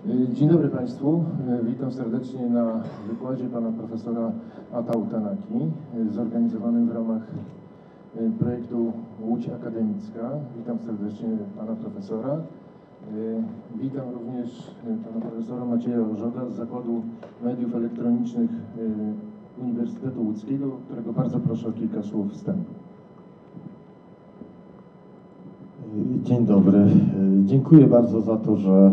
Dzień dobry Państwu. Witam serdecznie na wykładzie pana profesora Atao Tanaki, zorganizowanym w ramach projektu Łódź Akademicka. Witam serdecznie pana profesora. Witam również pana profesora Macieja Ożoga z Zakładu Mediów Elektronicznych Uniwersytetu Łódzkiego, którego bardzo proszę o kilka słów wstępu. Dzień dobry. Dziękuję bardzo za to, że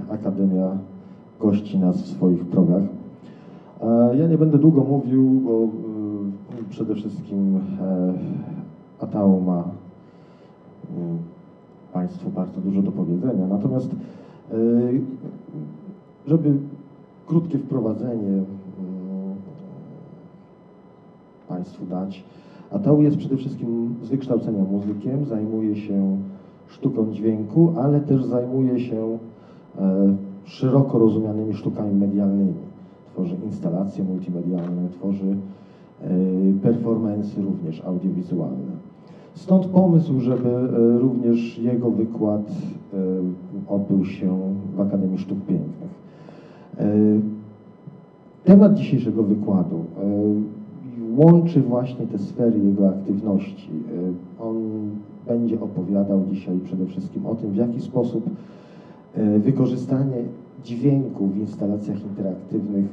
Akademia gości nas w swoich progach. Ja nie będę długo mówił, bo przede wszystkim Atao ma Państwu bardzo dużo do powiedzenia. Natomiast, żeby krótkie wprowadzenie Państwu dać, Atao jest przede wszystkim z wykształcenia muzykiem, zajmuje się sztuką dźwięku, ale też zajmuje się szeroko rozumianymi sztukami medialnymi. Tworzy instalacje multimedialne, tworzy performance'y również audiowizualne. Stąd pomysł, żeby również jego wykład odbył się w Akademii Sztuk Pięknych. Temat dzisiejszego wykładu łączy właśnie te sfery jego aktywności. On będzie opowiadał dzisiaj przede wszystkim o tym, w jaki sposób wykorzystanie dźwięku w instalacjach interaktywnych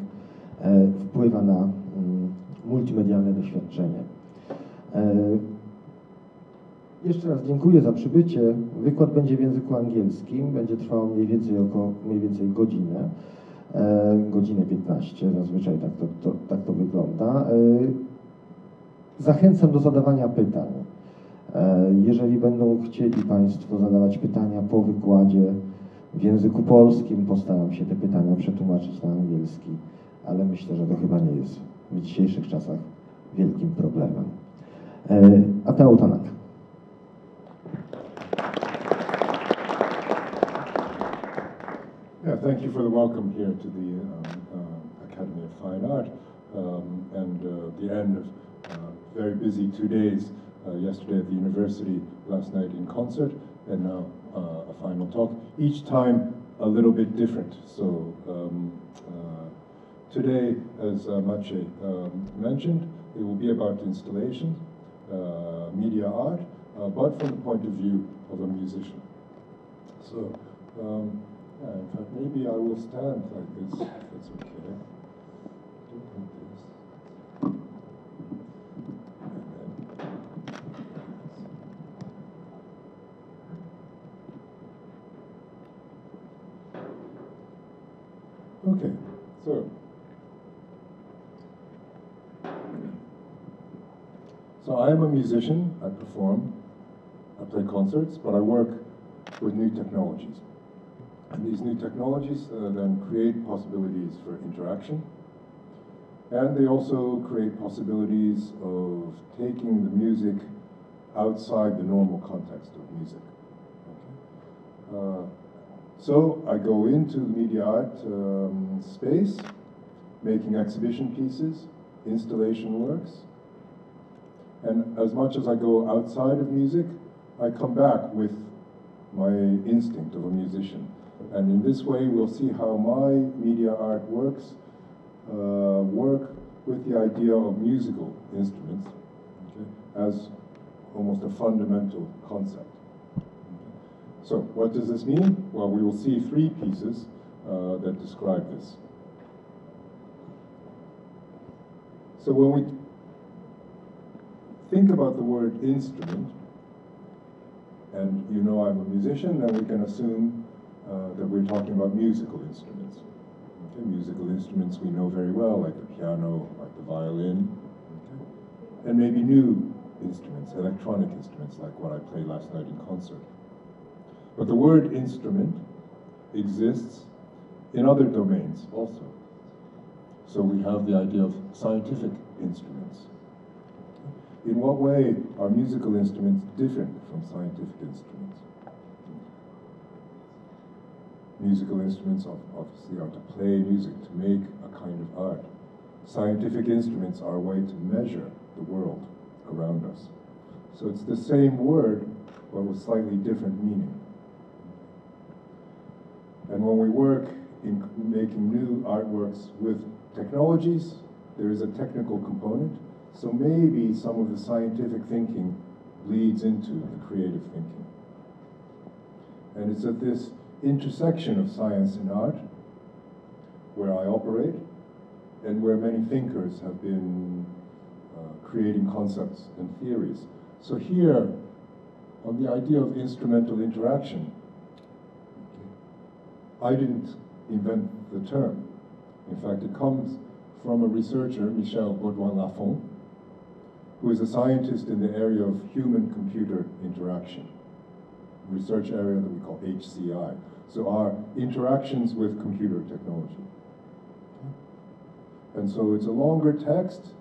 wpływa na multimedialne doświadczenie. Jeszcze raz dziękuję za przybycie. Wykład będzie w języku angielskim, będzie trwał mniej więcej godzinę. Godzinę 15, zazwyczaj tak to wygląda. Zachęcam do zadawania pytań. Jeżeli będą chcieli Państwo zadawać pytania po wykładzie w języku polskim, postaram się te pytania przetłumaczyć na angielski, ale myślę, że to chyba nie jest w dzisiejszych czasach wielkim problemem. Atao Tanaka. Yeah, thank you for the welcome here to the Academy of Fine Art and the end of very busy 2 days, yesterday at the university, last night in concert, and now a final talk, each time a little bit different. So today, as Maciej mentioned, it will be about installation, media art, but from the point of view of a musician. So. Yeah, in fact, maybe I will stand like this, if it's okay. Do it like this. And then okay, so I am a musician, I perform, I play concerts, but I work with new technologies. And these new technologies then create possibilities for interaction, and they also create possibilities of taking the music outside the normal context of music. Okay. So I go into the media art space, making exhibition pieces, installation works, and as much as I go outside of music, I come back with my instinct of a musician. And in this way, we'll see how my media art works work with the idea of musical instruments, okay, as almost a fundamental concept. Okay. So what does this mean? Well, we will see 3 pieces that describe this. So when we think about the word instrument, and you know I'm a musician, then we can assume that we're talking about musical instruments. Okay, musical instruments we know very well, like the piano, like the violin, okay, and maybe new instruments, electronic instruments, like what I played last night in concert. But the word instrument exists in other domains also. So we have the idea of scientific instruments. In what way are musical instruments different from scientific instruments? Musical instruments obviously are to play music, to make a kind of art. Scientific instruments are a way to measure the world around us. So it's the same word, but with slightly different meaning. And when we work in making new artworks with technologies, there is a technical component. So maybe some of the scientific thinking bleeds into the creative thinking. And it's at this intersection of science and art where I operate and where many thinkers have been creating concepts and theories. So here, on the idea of instrumental interaction, I didn't invent the term. In fact, it comes from a researcher, Michel Baudouin-Lafont, who is a scientist in the area of human-computer interaction, research area that we call HCI. So our interactions with computer technology. And so it's a longer text,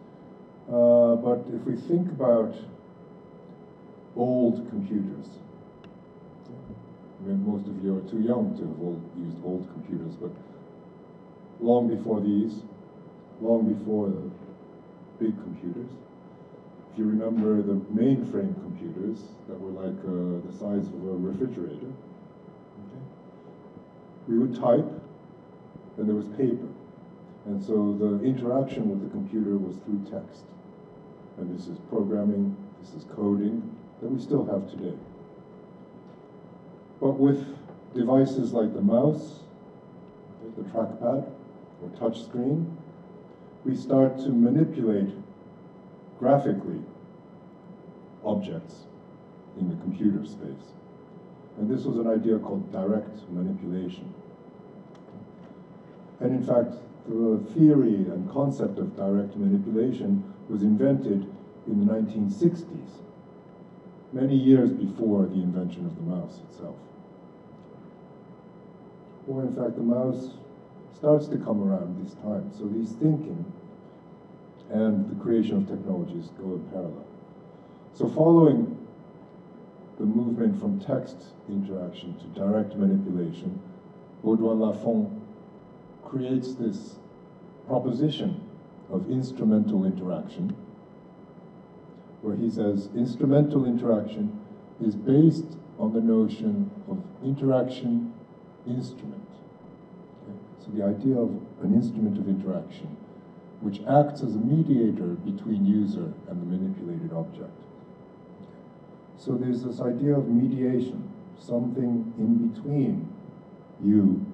but if we think about old computers, most of you are too young to have used old computers, but long before these, long before the big computers, if you remember the mainframe computers that were like the size of a refrigerator, okay, we would type, and there was paper. And so the interaction with the computer was through text. And this is programming, this is coding, that we still have today. But with devices like the mouse, the trackpad, or touch screen, we start to manipulate graphically objects in the computer space. And this was an idea called direct manipulation. And in fact, the theory and concept of direct manipulation was invented in the 1960s, many years before the invention of the mouse itself. Or in fact, the mouse starts to come around this time. So these thinking and the creation of technologies go in parallel. So following the movement from text interaction to direct manipulation, Baudouin-Lafont creates this proposition of instrumental interaction, where he says instrumental interaction is based on the notion of interaction instrument. Okay? So the idea of an instrument of interaction which acts as a mediator between user and the manipulated object. So there's this idea of mediation, something in between you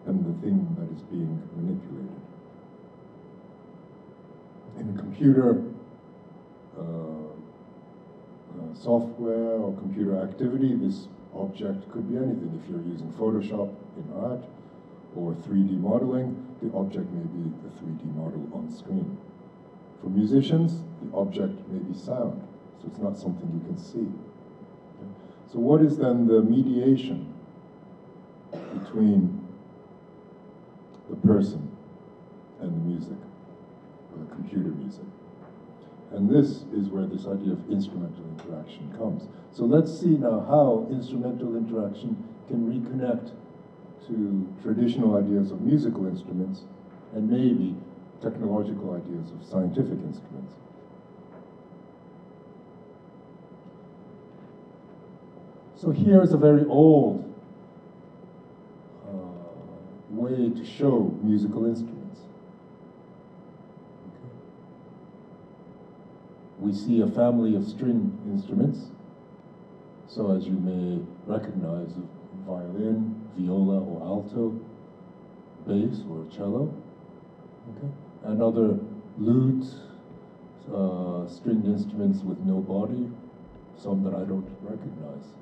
and the thing that is being manipulated. In computer software or computer activity, this object could be anything. If you're using Photoshop in art or 3D modeling, the object may be the 3D model on screen. For musicians, the object may be sound, so it's not something you can see. Okay? So what is then the mediation between the person and the music, or the computer music? And this is where this idea of instrumental interaction comes. So let's see now how instrumental interaction can reconnect to traditional ideas of musical instruments and maybe technological ideas of scientific instruments. So here's a very old way to show musical instruments. Okay. We see a family of string instruments. So as you may recognize, a violin, viola or alto, bass or cello, okay, and other lute, stringed instruments with no body, some that I don't recognize.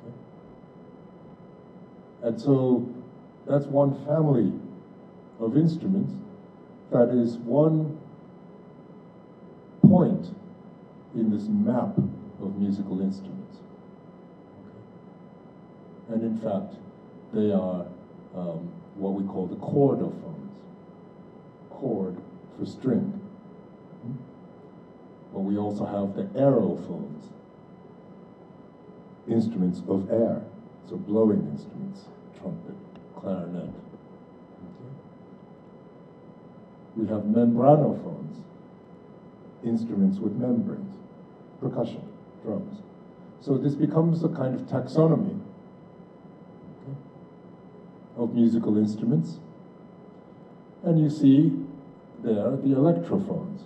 Okay. And so that's one family of instruments that is one point in this map of musical instruments. Okay. And in fact, they are what we call the chordophones. Chord for string. But we also have the aerophones, instruments of air, so blowing instruments, trumpet, clarinet. Okay. We have membranophones, instruments with membranes, percussion, drums. So this becomes a kind of taxonomy. Okay. of musical instruments. And you see there the electrophones.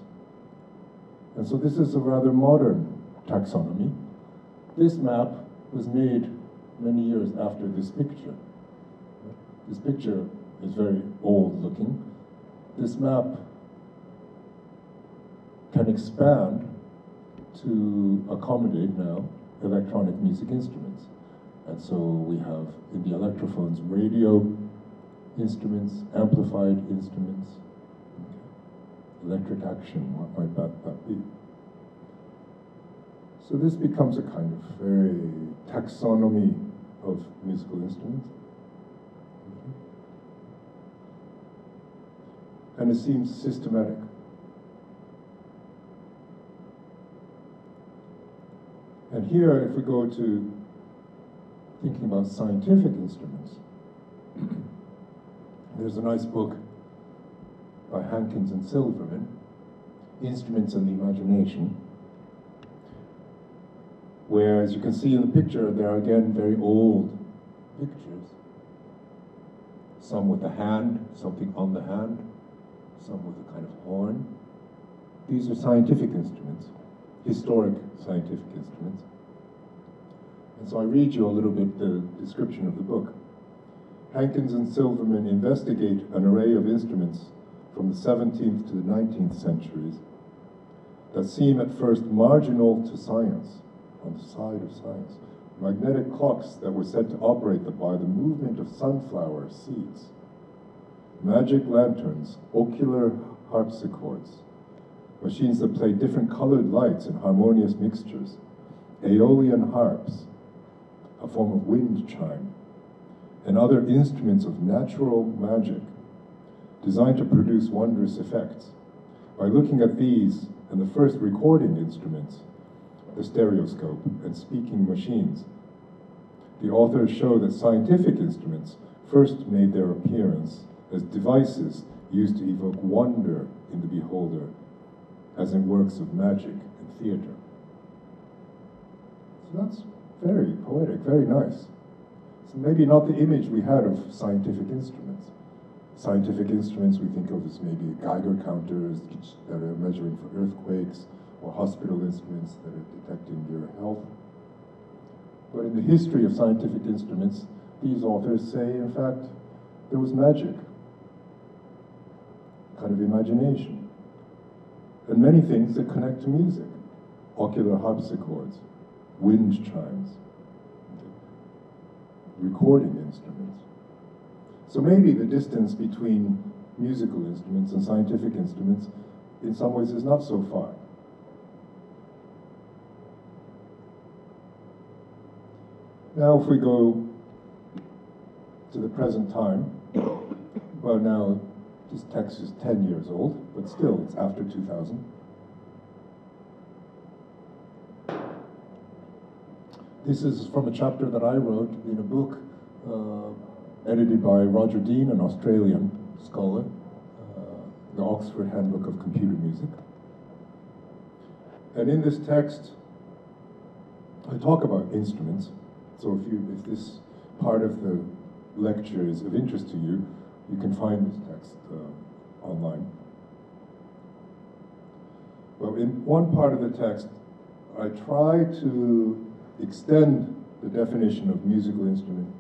And so this is a rather modern taxonomy. This map was made many years after this picture. This picture is very old looking. This map can expand to accommodate now electronic music instruments. And so we have in the electrophones radio instruments, amplified instruments, electric action, what might that be? So this becomes a kind of very taxonomy of musical instruments. And it seems systematic. And here, if we go to thinking about scientific instruments, there's a nice book by Hankins and Silverman, Instruments and the Imagination, where, as you can see in the picture, there are again very old pictures. Some with a hand, something on the hand, some with a kind of horn. These are scientific instruments, historic scientific instruments. And so I read you a little bit the description of the book. Hankins and Silverman investigate an array of instruments from the 17th to the 19th centuries that seem at first marginal to science, on the side of science. Magnetic clocks that were said to operate by the movement of sunflower seeds. Magic lanterns, ocular harpsichords, machines that play different colored lights in harmonious mixtures, aeolian harps, a form of wind chime, and other instruments of natural magic designed to produce wondrous effects. By looking at these and the first recording instruments, the stereoscope and speaking machines, the authors show that scientific instruments first made their appearance as devices used to evoke wonder in the beholder, as in works of magic and theater. So that's very poetic, very nice. So maybe not the image we had of scientific instruments. Scientific instruments we think of as maybe Geiger counters that are measuring for earthquakes, or hospital instruments that are detecting your health. But in the history of scientific instruments, these authors say, in fact, there was magic, kind of imagination, and many things that connect to music. Ocular harpsichords, wind chimes, recording instruments. So maybe the distance between musical instruments and scientific instruments in some ways is not so far. Now if we go to the present time, well now this text is 10 years old, but still it's after 2000. This is from a chapter that I wrote in a book edited by Roger Dean, an Australian scholar, the Oxford Handbook of Computer Music. And in this text, I talk about instruments. So if this part of the lecture is of interest to you, you can find this text online. Well, in one part of the text, I try to extend the definition of musical instrument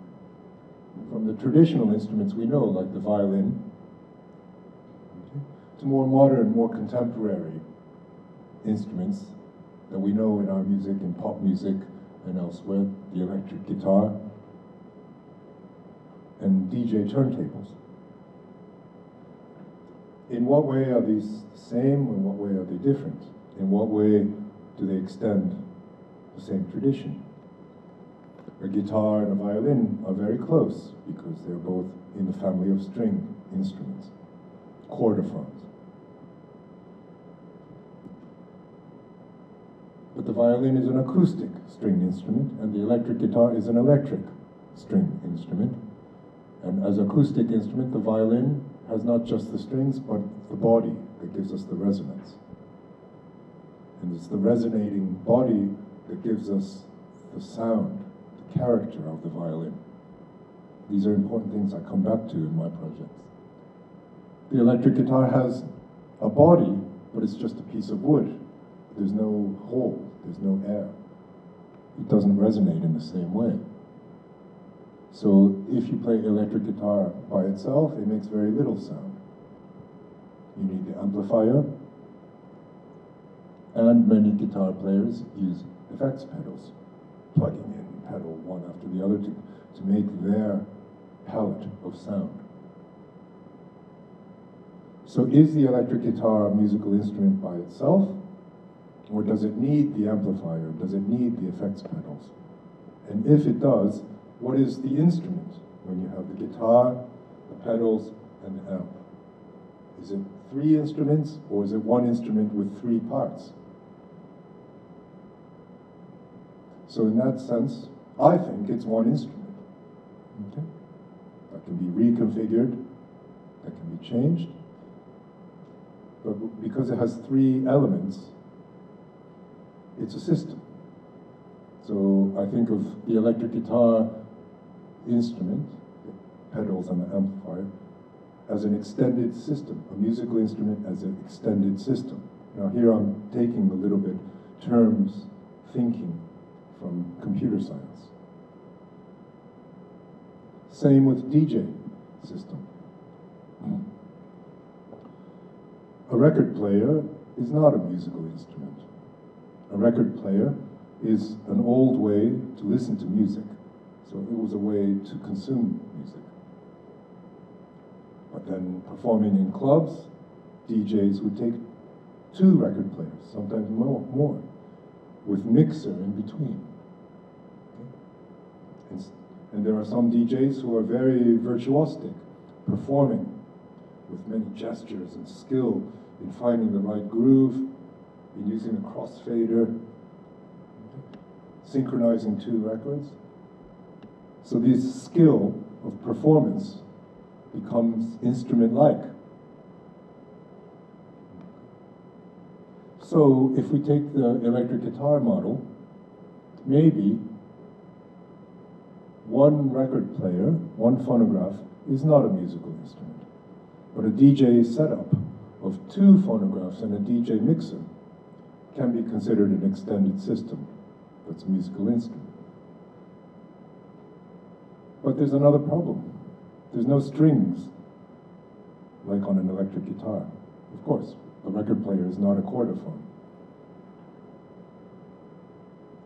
from the traditional instruments we know, like the violin, to more modern, more contemporary instruments that we know in our music, in pop music and elsewhere, the electric guitar and DJ turntables. In what way are these the same? In what way are they different? In what way do they extend the same tradition? A guitar and a violin are very close because they're both in the family of string instruments, chordophones. But the violin is an acoustic string instrument, and the electric guitar is an electric string instrument. And as an acoustic instrument, the violin has not just the strings, but the body that gives us the resonance. And it's the resonating body that gives us the sound, the character of the violin. These are important things I come back to in my projects. The electric guitar has a body, but it's just a piece of wood. There's no hole, there's no air. It doesn't resonate in the same way. So if you play electric guitar by itself, it makes very little sound. You need the amplifier, and many guitar players use effects pedals, plugging in pedal one after the other to make their palette of sound. So is the electric guitar a musical instrument by itself, or does it need the amplifier? Does it need the effects pedals? And if it does, what is the instrument when you have the guitar, the pedals, and the amp? Is it 3 instruments, or is it 1 instrument with 3 parts? So in that sense, I think it's 1 instrument. Okay? That can be reconfigured, that can be changed. But because it has 3 elements, it's a system. So I think of the electric guitar instrument, the pedals and the amplifier, as an extended system, a musical instrument as an extended system. Now here I'm taking a little bit terms thinking from computer science. Same with DJ system. A record player is not a musical instrument. A record player is an old way to listen to music. So it was a way to consume music. But then performing in clubs, DJs would take 2 record players, sometimes more, with mixer in between. Okay? And there are some DJs who are very virtuosic, performing with many gestures and skill in finding the right groove, in using a crossfader, synchronizing 2 records. So this skill of performance becomes instrument-like. So if we take the electric guitar model, maybe 1 record player, 1 phonograph, is not a musical instrument. But a DJ setup of 2 phonographs and a DJ mixer can be considered an extended system that's a musical instrument. But there's another problem. There's no strings, like on an electric guitar. Of course, a record player is not a chordophone.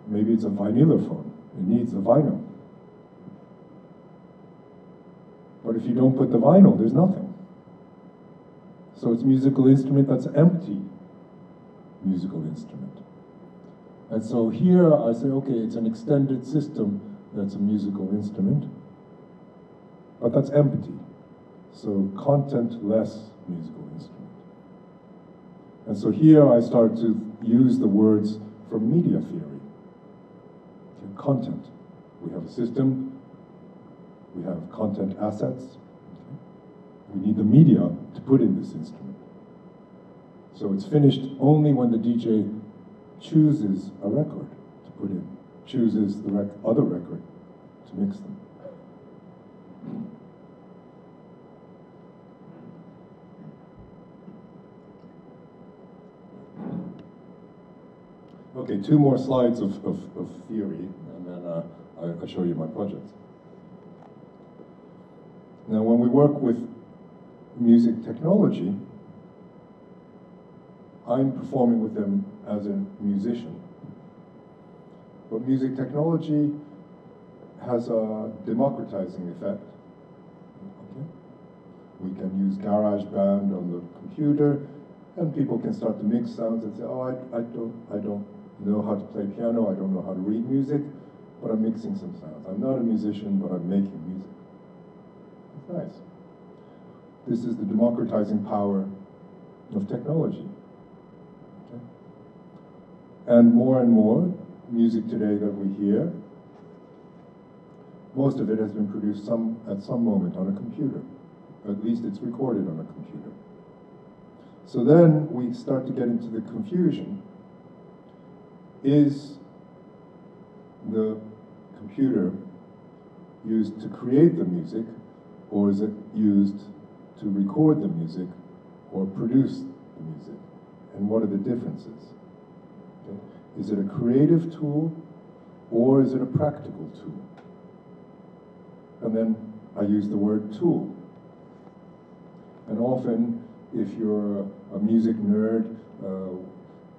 Maybe it's a vinylophone. It needs the vinyl. But if you don't put the vinyl, there's nothing. So it's a musical instrument that's empty musical instrument. And so here I say, okay, it's an extended system that's a musical instrument, but that's empty. So content-less musical instrument. And so here I start to use the words from media theory. Okay, content. We have a system, we have content assets. Okay. We need the media to put in this instrument. So it's finished only when the DJ chooses a record to put in, chooses the other record to mix them. Okay, 2 more slides of theory, and then I'll show you my projects. Now, when we work with music technology, I'm performing with them as a musician. But music technology has a democratizing effect. Okay? We can use GarageBand on the computer, and people can start to mix sounds and say, oh, I don't know how to play piano, I don't know how to read music, but I'm mixing some sounds. I'm not a musician, but I'm making music. It's nice. This is the democratizing power of technology. Okay? And more music today that we hear, most of it has been produced at some moment on a computer. At least it's recorded on a computer. So then we start to get into the confusion. Is the computer used to create the music, or is it used to record the music or produce the music? And what are the differences? Okay. Is it a creative tool or is it a practical tool? And then I use the word tool. And often, if you're a music nerd,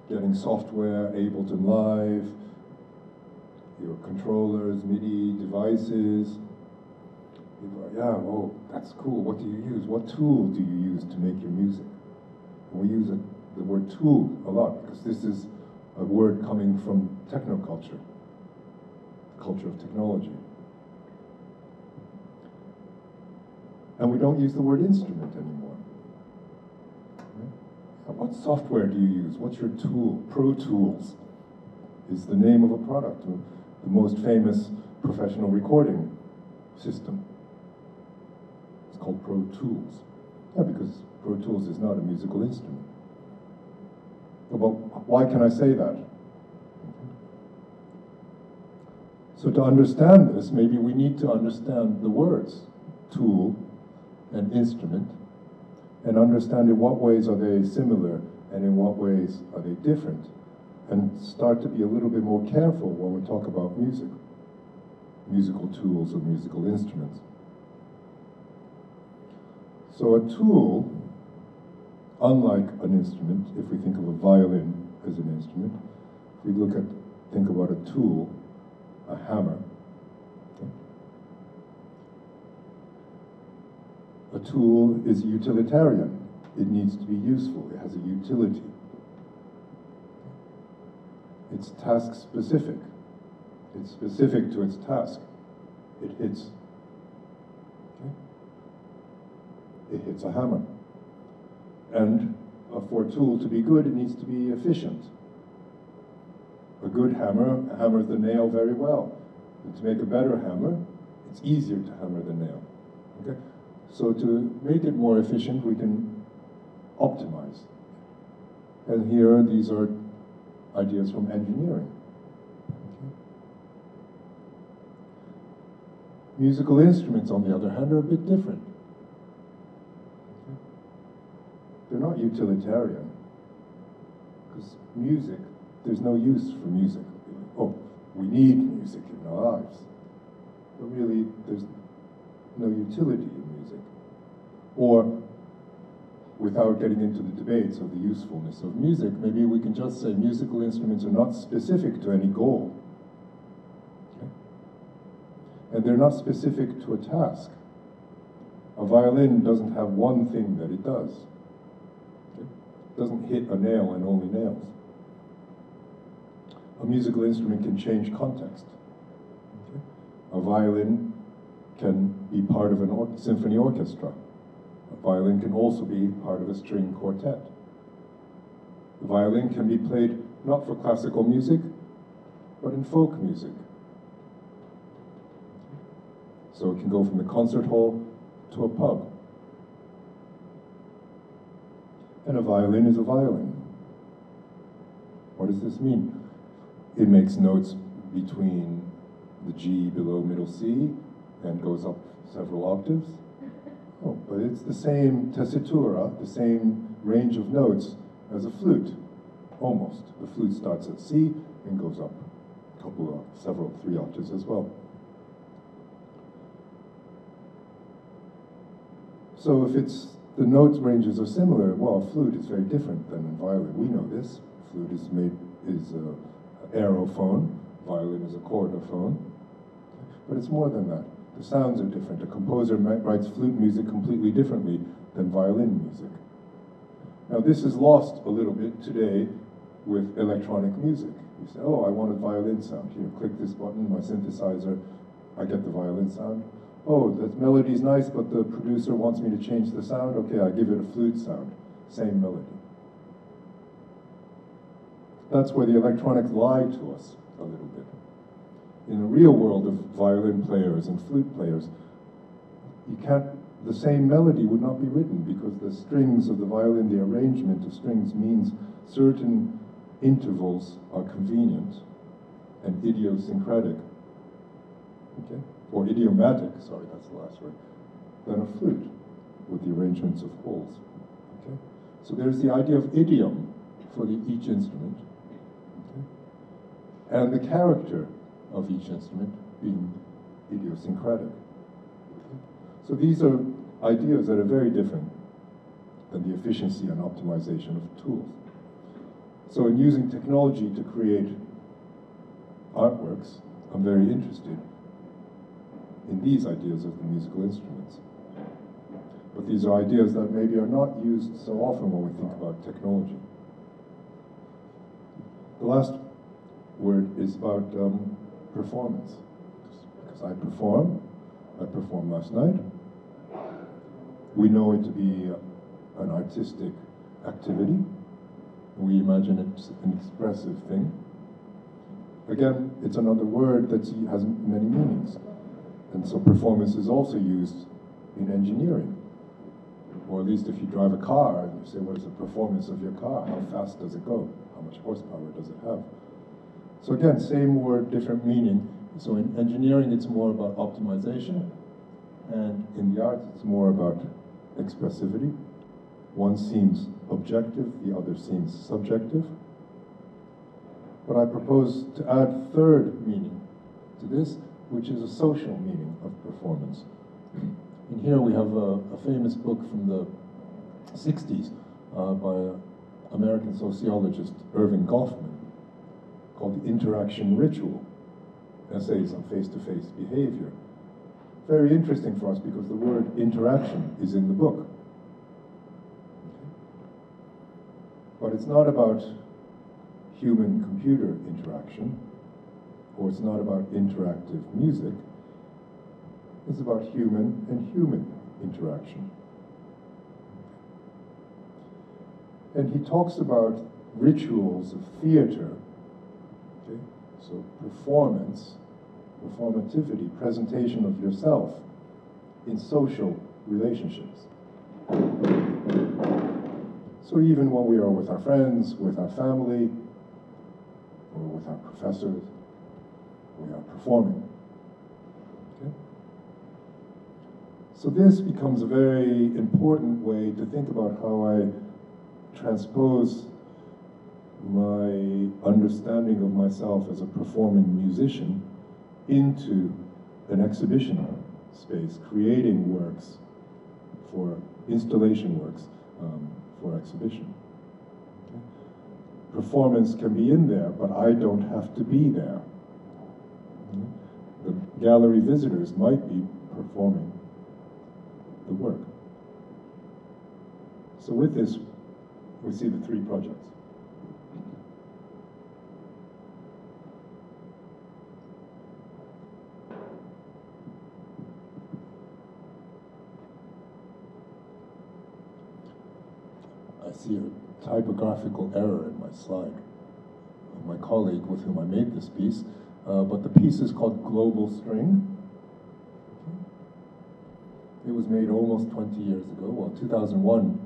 getting software, Ableton Live, your controllers, MIDI devices, people are, yeah, oh, that's cool, what do you use? What tool do you use to make your music? And we use the word tool a lot, because this is a word coming from technoculture, the culture of technology. And we don't use the word instrument anymore. What software do you use? What's your tool? Pro Tools is the name of a product, the most famous professional recording system. It's called Pro Tools. Yeah, because Pro Tools is not a musical instrument. But why can I say that? So to understand this, maybe we need to understand the words tool and instrument, and understand in what ways are they similar and in what ways are they different, and start to be a little bit more careful when we talk about music, musical tools or musical instruments. So a tool, unlike an instrument, if we think of a violin as an instrument, if we think about a tool, a hammer, a tool is utilitarian. It needs to be useful. It has a utility. It's task specific. It's specific to its task. It hits. Okay? It hits a hammer. And for a tool to be good, it needs to be efficient. A good hammer hammers the nail very well. And to make a better hammer, it's easier to hammer the nail. Okay? So to make it more efficient, we can optimize. And here, these are ideas from engineering. Okay. Musical instruments, on the other hand, are a bit different. Okay. They're not utilitarian, because music, there's no use for music. Oh, we need music in our lives. But really, there's no utility in music. Or, without getting into the debates of the usefulness of music, maybe we can just say musical instruments are not specific to any goal. Okay? And they're not specific to a task. A violin doesn't have one thing that it does. Okay? It doesn't hit a nail and only nails. A musical instrument can change context. Okay? A violin can be part of a symphony orchestra. A violin can also be part of a string quartet. The violin can be played not for classical music, but in folk music. So it can go from the concert hall to a pub. And a violin is a violin. What does this mean? It makes notes between the G below middle C and goes up several octaves. Oh, but it's the same tessitura, the same range of notes as a flute, almost. The flute starts at C and goes up three octaves as well. So if the note ranges are similar, well, a flute is very different than a violin. We know this. Flute is an aerophone. Violin is a chordophone. But it's more than that. The sounds are different. A composer writes flute music completely differently than violin music. Now this is lost a little bit today with electronic music. You say, oh, I want a violin sound. Here, click this button, my synthesizer, I get the violin sound. Oh, the melody's nice, but the producer wants me to change the sound. Okay, I give it a flute sound. Same melody. That's where the electronics lie to us a little bit. In the real world of violin players and flute players, the same melody would not be written because the strings of the violin, the arrangement of strings means certain intervals are convenient and idiosyncratic. Okay? or idiomatic, sorry, that's the last word, than a flute with the arrangements of holes. Okay? So there's the idea of idiom for each instrument, okay? And the character of each instrument being idiosyncratic. Okay? So these are ideas that are very different than the efficiency and optimization of tools. So in using technology to create artworks, I'm very interested in these ideas of the musical instruments. But these are ideas that maybe are not used so often when we think about technology. The last word is about performance. Because I performed last night. We know it to be an artistic activity. We imagine it's an expressive thing. Again, it's another word that has many meanings. And so performance is also used in engineering. Or at least if you drive a car and you say, what is the performance of your car? How fast does it go? How much horsepower does it have? So again, same word, different meaning. So in engineering, it's more about optimization. And in the arts, it's more about expressivity. One seems objective, the other seems subjective. But I propose to add third meaning to this, which is a social meaning of performance. And here we have a famous book from the 60s by American sociologist Irving Goffman called The Interaction Ritual, Essays on Face-to-Face Behavior. Very interesting for us because the word interaction is in the book. But it's not about human-computer interaction, or it's not about interactive music. It's about human and human interaction. And he talks about rituals of theater, okay? So performance, performativity, presentation of yourself in social relationships. So even when we are with our friends, with our family, or with our professors, we are performing. Okay? So this becomes a very important way to think about how I transpose my understanding of myself as a performing musician into an exhibition space, creating works for installation works for exhibition. Okay? Performance can be in there, but I don't have to be there. Okay? The gallery visitors might be performing the work. So with this, we see the three projects. I see a typographical error in my slide. My colleague with whom I made this piece, but the piece is called Global String. It was made almost 20 years ago. Well, 2001,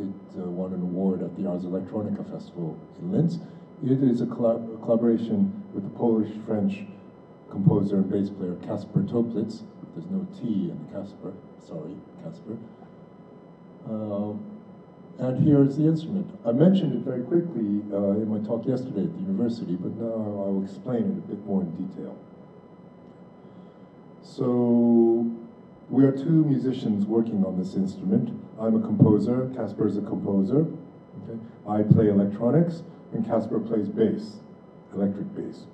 it won an award at the Ars Electronica Festival in Linz. It is a collaboration with the Polish-French composer and bass player Kasper Toplitz. There's no T in Kasper, sorry, Kasper. And here's the instrument. I mentioned it very quickly in my talk yesterday at the university, but now I will explain it a bit more in detail. So we are two musicians working on this instrument. I'm a composer, Kasper is a composer. Okay? I play electronics, and Kasper plays bass, electric bass.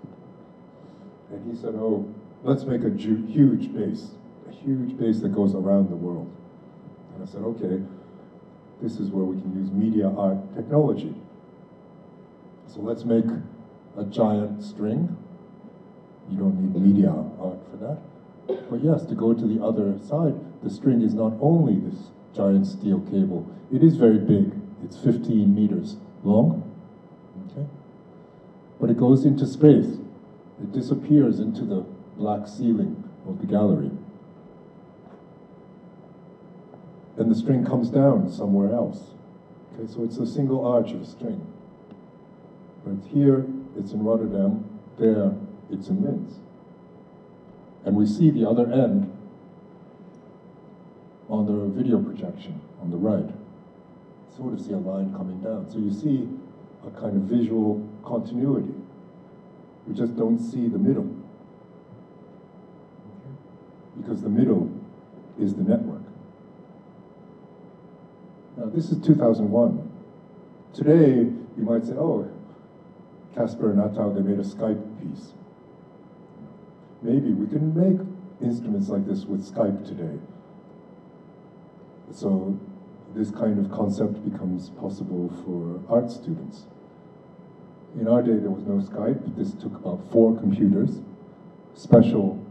And he said, oh, let's make a huge bass that goes around the world. And I said, okay. This is where we can use media art technology. So let's make a giant string. You don't need media art for that. But yes, to go to the other side, the string is not only this giant steel cable, it is very big. It's 15 meters long, okay? But it goes into space. It disappears into the black ceiling of the gallery. And the string comes down somewhere else. Okay, so it's a single arch of a string. But here, it's in Rotterdam. There, it's in Linz. And we see the other end on the video projection on the right. Sort of see a line coming down. So you see a kind of visual continuity. We just don't see the middle. Because the middle is the network. Now this is 2001. Today, you might say, oh, Casper and Attau, they made a Skype piece. Maybe we can make instruments like this with Skype today. So this kind of concept becomes possible for art students. In our day, there was no Skype. This took about 4 computers, special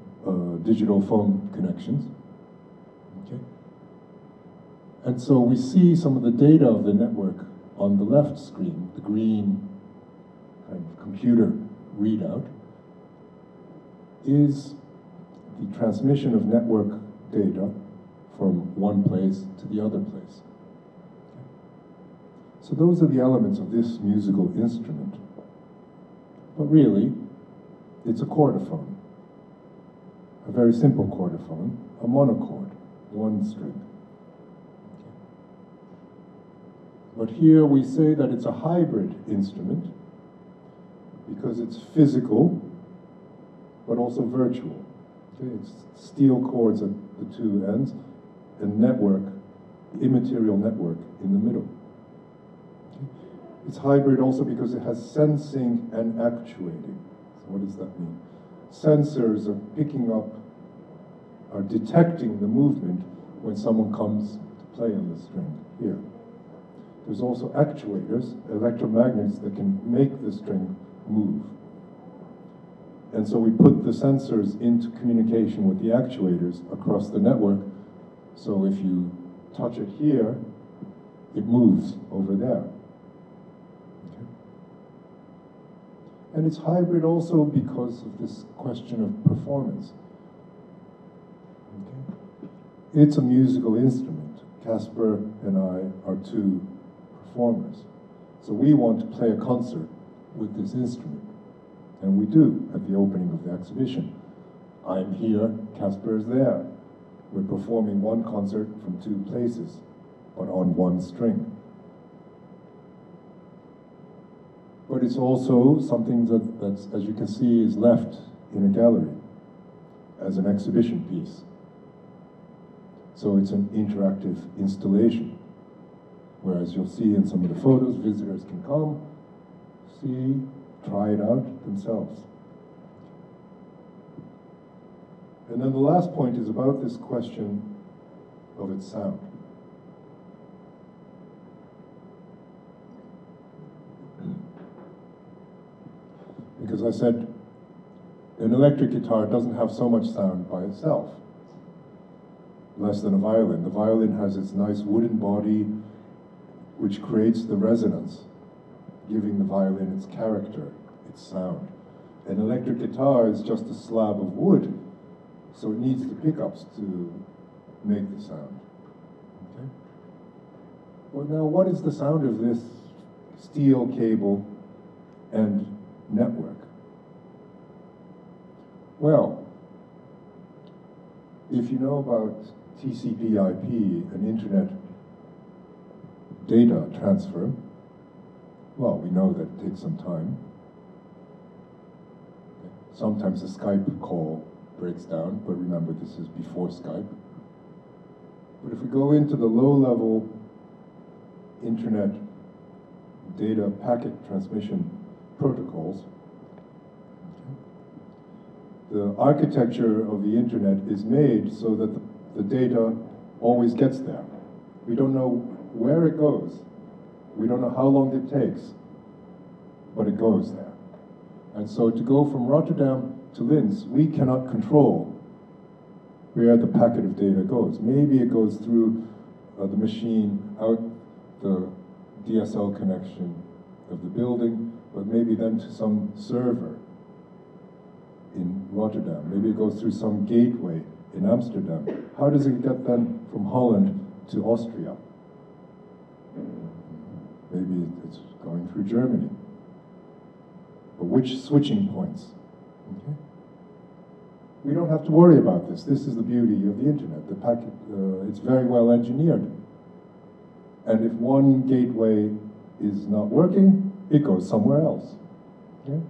digital phone connections. Okay. And so we see some of the data of the network on the left screen, the green kind of computer readout, is the transmission of network data from one place to the other place. So those are the elements of this musical instrument. But really, it's a chordophone. A very simple chordophone, a monochord, one string. But here we say that it's a hybrid instrument because it's physical, but also virtual. Okay, it's steel cords at the 2 ends, and network, immaterial network in the middle. Okay. It's hybrid also because it has sensing and actuating. So what does that mean? Sensors are picking up, are detecting the movement when someone comes to play on the string here. There's also actuators, electromagnets that can make the string move. And so we put the sensors into communication with the actuators across the network. So if you touch it here, it moves over there. Okay. And it's hybrid also because of this question of performance. Okay. It's a musical instrument. Casper and I are 2 performers. So we want to play a concert with this instrument. And we do at the opening of the exhibition. I'm here, Casper is there. We're performing one concert from 2 places, but on one string. But it's also something that's, as you can see, is left in a gallery as an exhibition piece. So it's an interactive installation. Whereas you'll see in some of the photos, visitors can come, see, try it out themselves. And then the last point is about this question of its sound. Because I said, an electric guitar doesn't have so much sound by itself, less than a violin. The violin has its nice wooden body, which creates the resonance, giving the violin its character, its sound. An electric guitar is just a slab of wood, so it needs the pickups to make the sound. Okay? Well, now what is the sound of this steel cable and network? Well, if you know about TCP/IP, an internet data transfer, well, we know that it takes some time. Sometimes the Skype call breaks down, but remember this is before Skype. But if we go into the low-level internet data packet transmission protocols, the architecture of the internet is made so that the data always gets there. We don't know where it goes. We don't know how long it takes, but it goes there. And so to go from Rotterdam to Linz, we cannot control where the packet of data goes. Maybe it goes through the machine, out the DSL connection of the building, but maybe then to some server in Rotterdam. Maybe it goes through some gateway in Amsterdam. How does it get then from Holland to Austria? Maybe it's going through Germany. But which switching points? Okay. We don't have to worry about this. This is the beauty of the internet. The packet, it's very well engineered. And if one gateway is not working, it goes somewhere else. Okay?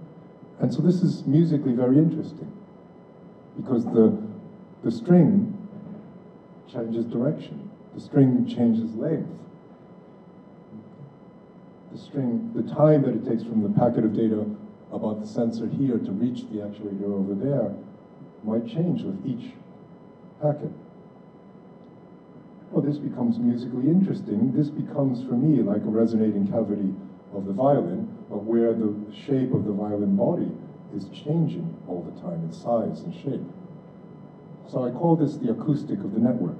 And so this is musically very interesting, because the string changes direction. The string changes length. The time that it takes from the packet of data about the sensor here to reach the actuator over there might change with each packet. Well, this becomes musically interesting. This becomes, for me, like a resonating cavity of the violin, but where the shape of the violin body is changing all the time in size and shape. So I call this the acoustic of the network.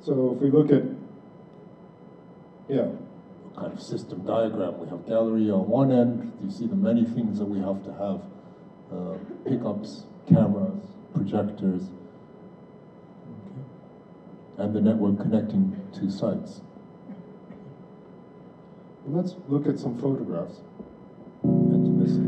So if we look at, kind of system diagram, we have gallery on one end. You see the many things that we have to have: pickups, cameras, projectors, and the network connecting two sites. Let's look at some photographs into this.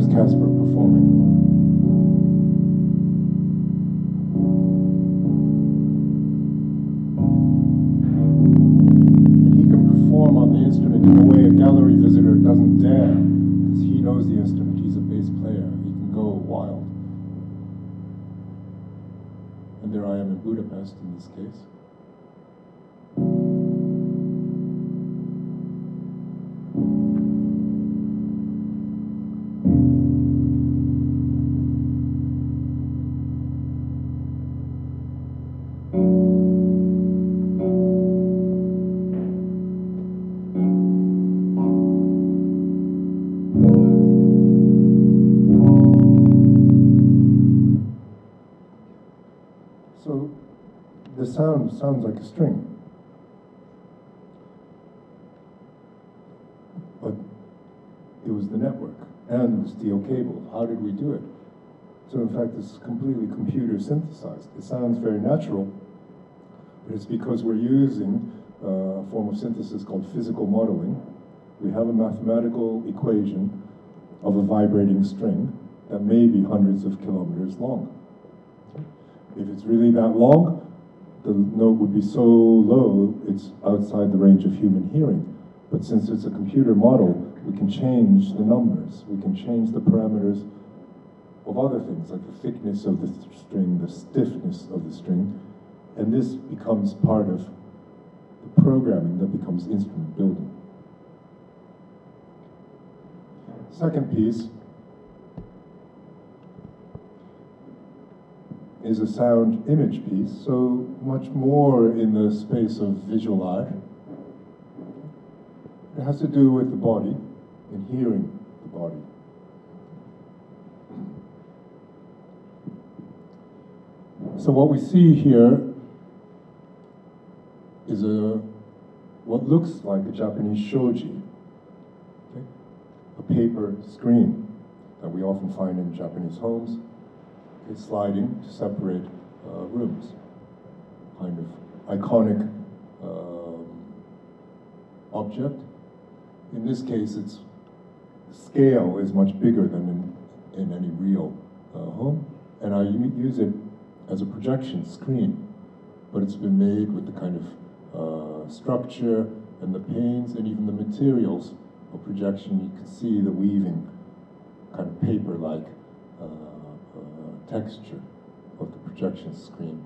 Casper performing. And he can perform on the instrument in a way a gallery visitor doesn't dare, because he knows the instrument. He's a bass player. He can go wild. And there I am in Budapest in this case. So the sound sounds like a string, but it was the network and the steel cable. How did we do it? So in fact, it's completely computer synthesized. It sounds very natural, but it's because we're using a form of synthesis called physical modeling. We have a mathematical equation of a vibrating string that may be hundreds of kilometers long. If it's really that long, the note would be so low, it's outside the range of human hearing. But since it's a computer model, we can change the numbers. We can change the parameters of other things, like the thickness of the string, the stiffness of the string. And this becomes part of the programming that becomes instrument building. Second piece is a sound image piece, so much more in the space of visual art. It has to do with the body and hearing the body. So what we see here is what looks like a Japanese shoji, okay? A paper screen that we often find in Japanese homes. It's sliding to separate rooms, kind of iconic object. In this case, its scale is much bigger than in any real home, and I use it as a projection screen, but it's been made with the kind of structure and the panes and even the materials of projection. You can see the weaving, kind of paper-like texture of the projection screen.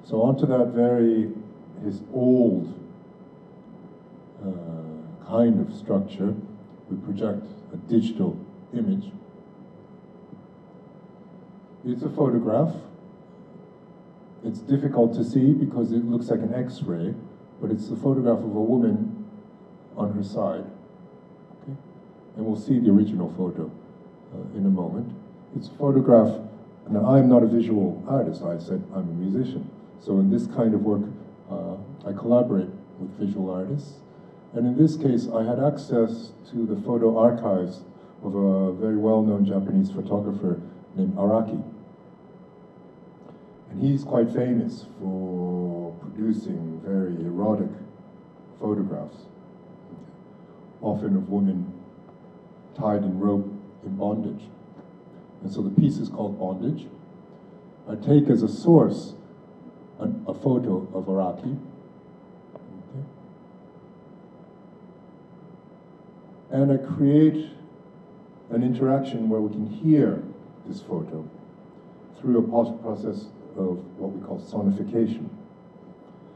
So onto that his old kind of structure. We project a digital image. It's a photograph. It's difficult to see because it looks like an X-ray, but it's a photograph of a woman on her side. Okay? And we'll see the original photo in a moment. It's a photograph. Now, I'm not a visual artist. I said I'm a musician. So in this kind of work, I collaborate with visual artists. And in this case, I had access to the photo archives of a very well-known Japanese photographer named Araki. And he's quite famous for producing very erotic photographs, often of women tied in rope in bondage. And so the piece is called Bondage. I take as a source a photo of Araki. Okay. And I create an interaction where we can hear this photo through a process of what we call sonification.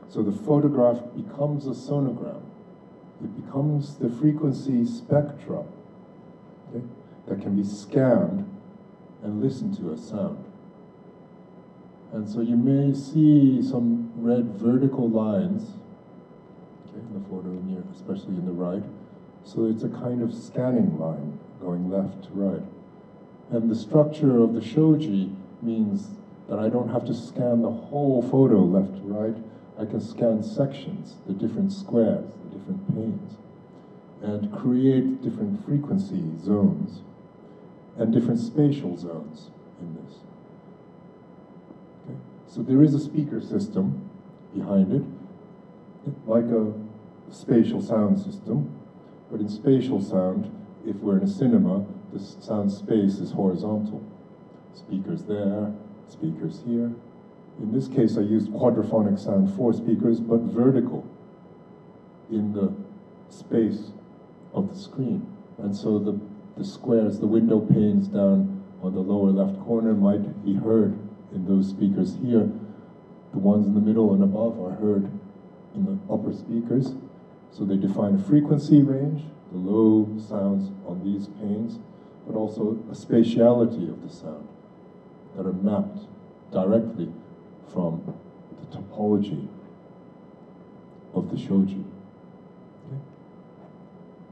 So the photograph becomes a sonogram. It becomes the frequency spectra, okay, that can be scanned and listened to as sound. And so you may see some red vertical lines, okay, in the photo near, especially in the right. So it's a kind of scanning line going left to right. And the structure of the shoji means that I don't have to scan the whole photo left to right. I can scan sections, the different squares, the different panes, and create different frequency zones and different spatial zones in this. Okay? So there is a speaker system behind it, like a spatial sound system, but in spatial sound, if we're in a cinema, the sound space is horizontal. Speakers there, speakers here. In this case, I used quadraphonic sound, 4 speakers, but vertical in the space of the screen. And so the squares, the window panes down on the lower left corner might be heard in those speakers here. The ones in the middle and above are heard in the upper speakers. So they define a frequency range, the low sounds on these panes, but also a spatiality of the sound that are mapped directly from the topology of the shoji. Okay.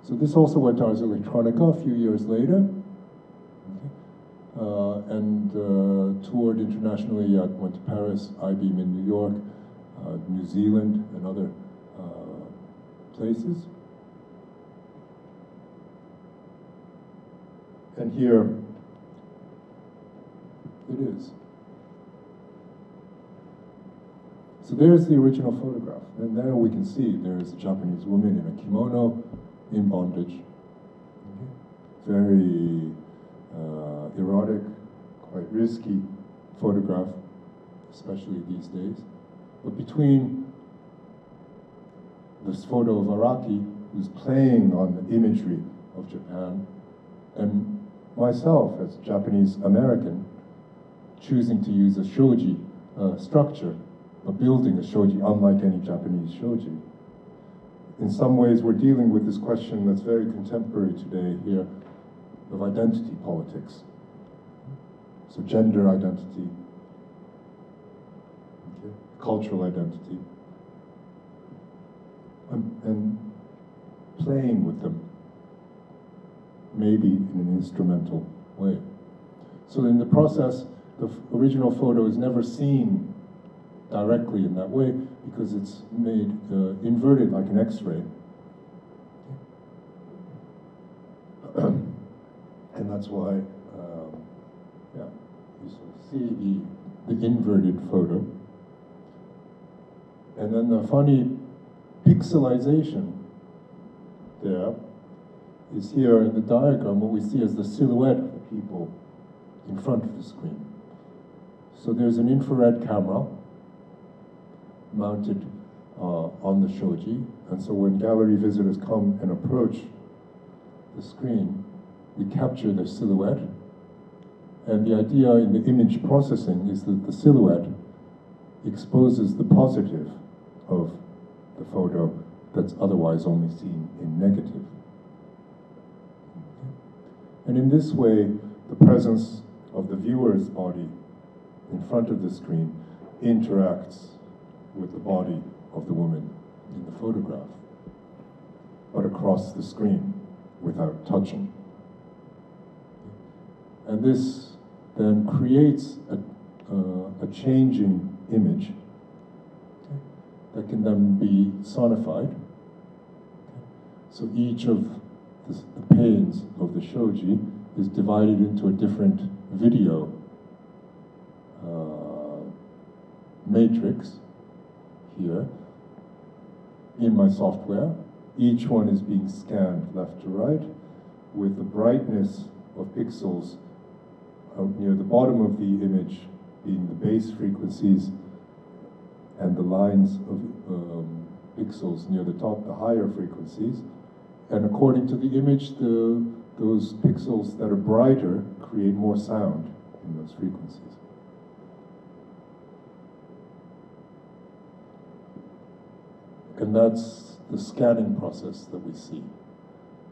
So this also went to Ars Electronica a few years later, okay. And toured internationally. I went to Paris, IBEAM in New York, New Zealand, and other places. And here it is. So there's the original photograph. And there we can see there is a Japanese woman in a kimono in bondage. Okay. Very erotic, quite risky photograph, especially these days. But between this photo of Araki, who's playing on the imagery of Japan, and myself as Japanese American, choosing to use a shoji structure, but building a shoji unlike any Japanese shoji. In some ways, we're dealing with this question that's very contemporary today here of identity politics. So gender identity, okay, cultural identity, and playing with them, maybe in an instrumental way. So in the process, the original photo is never seen directly in that way because it's made inverted like an X-ray. And that's why, yeah, you sort of see the inverted photo. And then the funny pixelization there is here in the diagram what we see as the silhouette of the people in front of the screen. So there's an infrared camera mounted on the shoji, and so when gallery visitors come and approach the screen, we capture their silhouette, and the idea in the image processing is that the silhouette exposes the positive of the photo that's otherwise only seen in negative. And in this way, the presence of the viewer's body in front of the screen interacts with the body of the woman in the photograph, but across the screen without touching. And this then creates a changing image that can then be sonified. So each of the panes of the shoji is divided into a different video matrix here in my software. Each one is being scanned left to right with the brightness of pixels near the bottom of the image being the base frequencies and the lines of pixels near the top, the higher frequencies. And according to the image, those pixels that are brighter create more sound in those frequencies. And that's the scanning process that we see.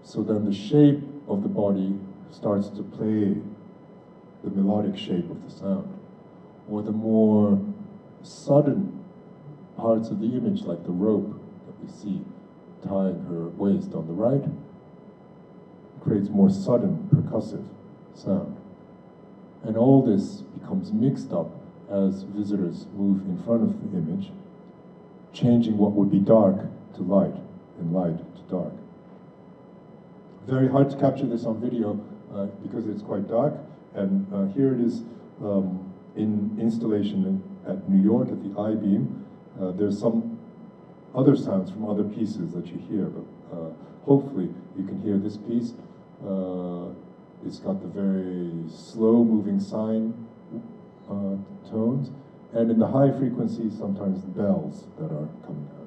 So then the shape of the body starts to play the melodic shape of the sound, or the more sudden parts of the image, like the rope that we see tying her waist on the right, creates more sudden percussive sound. And all this becomes mixed up as visitors move in front of the image, changing what would be dark to light and light to dark. Very hard to capture this on video because it's quite dark. And here it is in installation at New York at the I-Beam. There's some other sounds from other pieces that you hear, but hopefully you can hear this piece. It's got the very slow moving sine tones, and in the high frequencies, sometimes the bells that are coming out.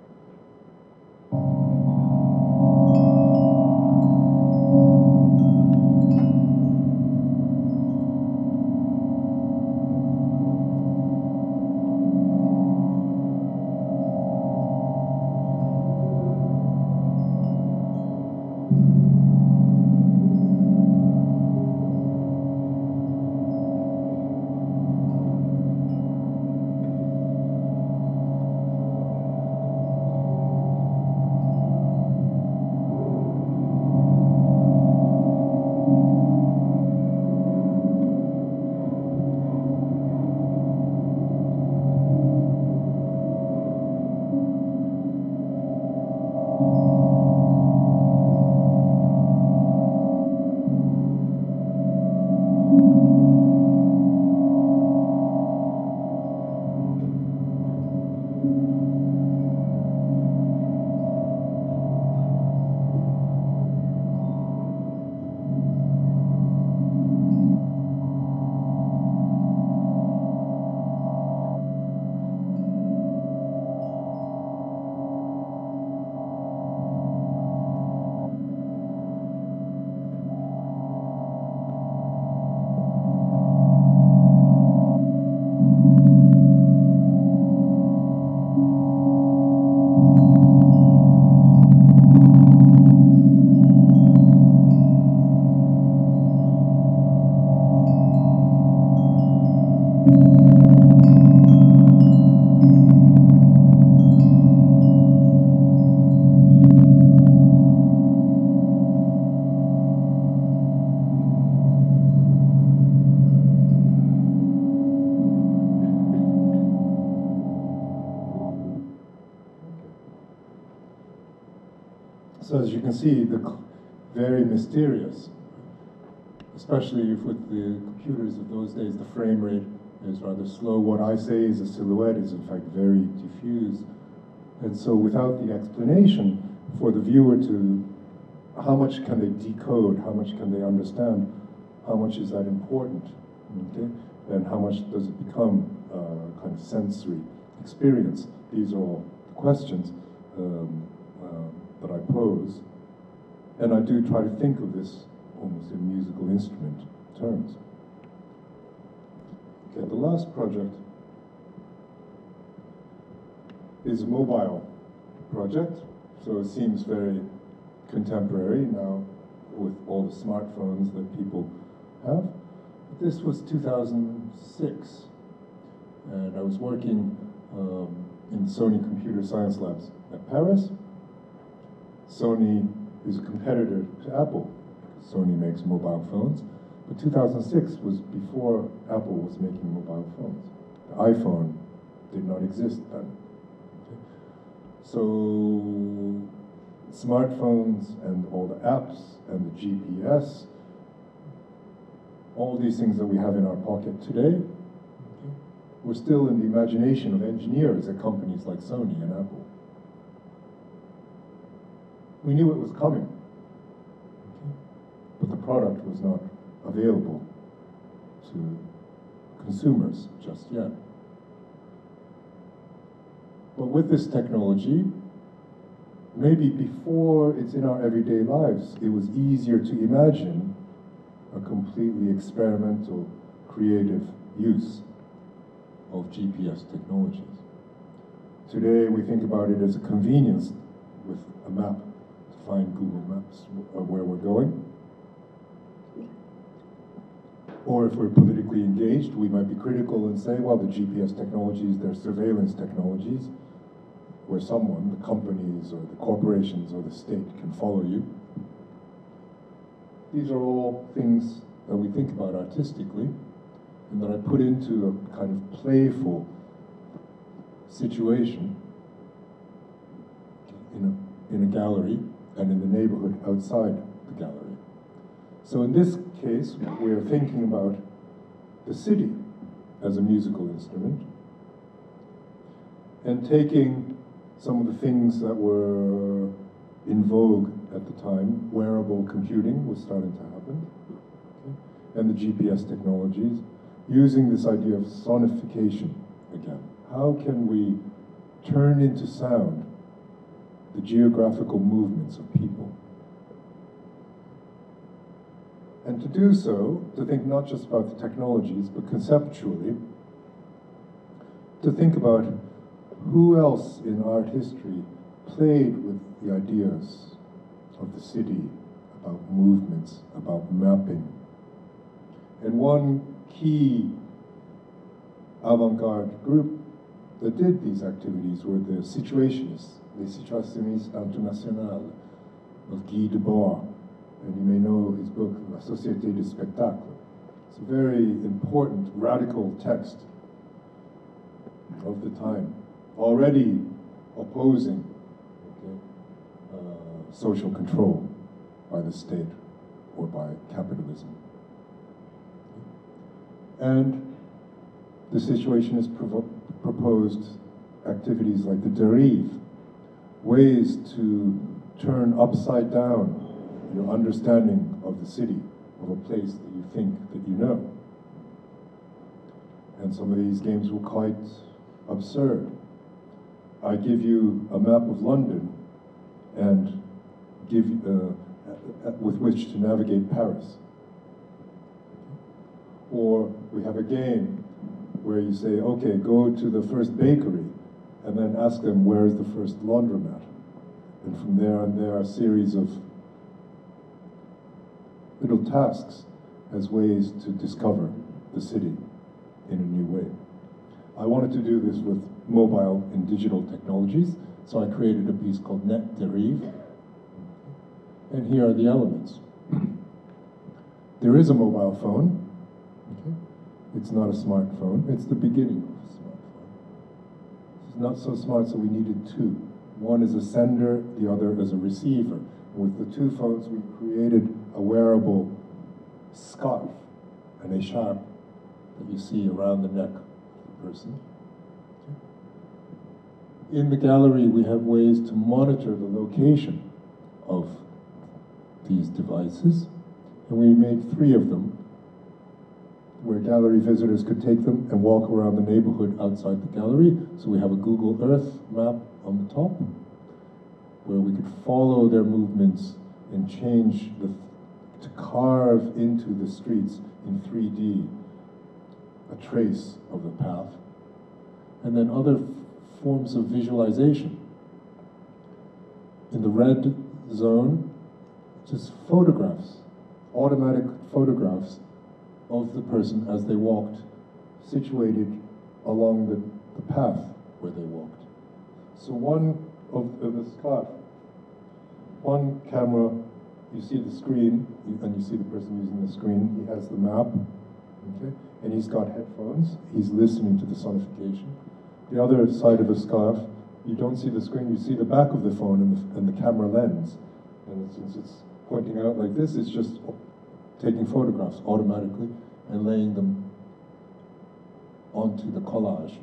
So as you can see, very mysterious, especially with the computers of those days, the frame rate is rather slow. What I say is a silhouette is in fact very diffuse. And so without the explanation for the viewer to how much can they decode, how much can they understand, how much is that important, okay? And how much does it become kind of sensory experience? These are all the questions that I pose. And I do try to think of this almost in musical instrument terms. Okay, the last project is a mobile project So it seems very contemporary now with all the smartphones that people have. But this was 2006, and I was working in Sony Computer Science Labs at Paris. Sony is a competitor to Apple. Sony makes mobile phones, but 2006 was before Apple was making mobile phones. The iPhone did not exist then. Okay. So smartphones and all the apps and the GPS, all these things that we have in our pocket today, okay, were still in the imagination of engineers at companies like Sony and Apple. We knew it was coming, okay, but the product was not available to consumers just yet. But with this technology, maybe before it's in our everyday lives, it was easier to imagine a completely experimental, creative use of GPS technologies. Today, we think about it as a convenience with a map to find Google Maps where we're going. Or if we're politically engaged, we might be critical and say, well, the GPS technologies, they're surveillance technologies, where someone, the companies or the corporations or the state, can follow you. These are all things that we think about artistically and that I put into a kind of playful situation in a gallery and in the neighborhood outside the gallery. So in this case, we are thinking about the city as a musical instrument and taking some of the things that were in vogue at the time. Wearable computing was starting to happen, okay, and the GPS technologies, using this idea of sonification again. How can we turn into sound the geographical movements of people? And to do so, to think not just about the technologies, but conceptually, to think about who else in art history played with the ideas of the city, about movements, about mapping. And one key avant-garde group that did these activities were the Situationists, les Situationnistes Internationales of Guy Debord. And you may know his book, La Société du Spectacle. It's a very important, radical text of the time, already opposing, okay, social control by the state or by capitalism. And the Situationists proposed activities like the dérive, ways to turn upside down your understanding of the city, of a place that you think that you know. And some of these games were quite absurd. I give you a map of London and give with which to navigate Paris. Or we have a game where you say, okay, go to the first bakery and then ask them where is the first laundromat. And from there on, there are a series of little tasks as ways to discover the city in a new way. I wanted to do this with mobile and digital technologies, so I created a piece called Net Dérive. And here are the elements. There is a mobile phone. Okay. It's not a smartphone. It's the beginning of a smartphone. It's not so smart, so we needed two. One is a sender, the other is a receiver. With the two phones, we created a wearable scarf, an écharpe that you see around the neck of the person. In the gallery, we have ways to monitor the location of these devices, and we made 3 of them, where gallery visitors could take them and walk around the neighborhood outside the gallery. So we have a Google Earth map on the top, where we could follow their movements and change to carve into the streets in 3D a trace of the path. And then other forms of visualization. in the red zone, just photographs, automatic photographs of the person as they walked, situated along the path where they walked. So one of the scarf, one camera, you see the screen, and you see the person using the screen, he has the map, okay? And he's got headphones, he's listening to the sonification. The other side of the scarf, you don't see the screen, you see the back of the phone and the camera lens. And since it's pointing out like this, it's just taking photographs automatically and laying them onto the collage.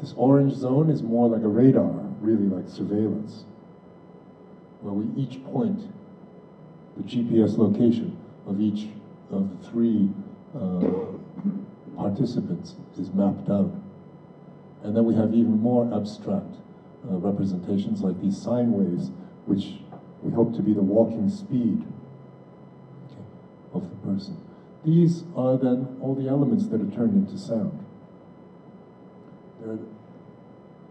This orange zone is more like a radar, really like surveillance, where we each point the GPS location of each of the three participants is mapped out. And then we have even more abstract representations like these sine waves, which we hope to be the walking speed, okay, of the person. These are then all the elements that are turned into sound. There are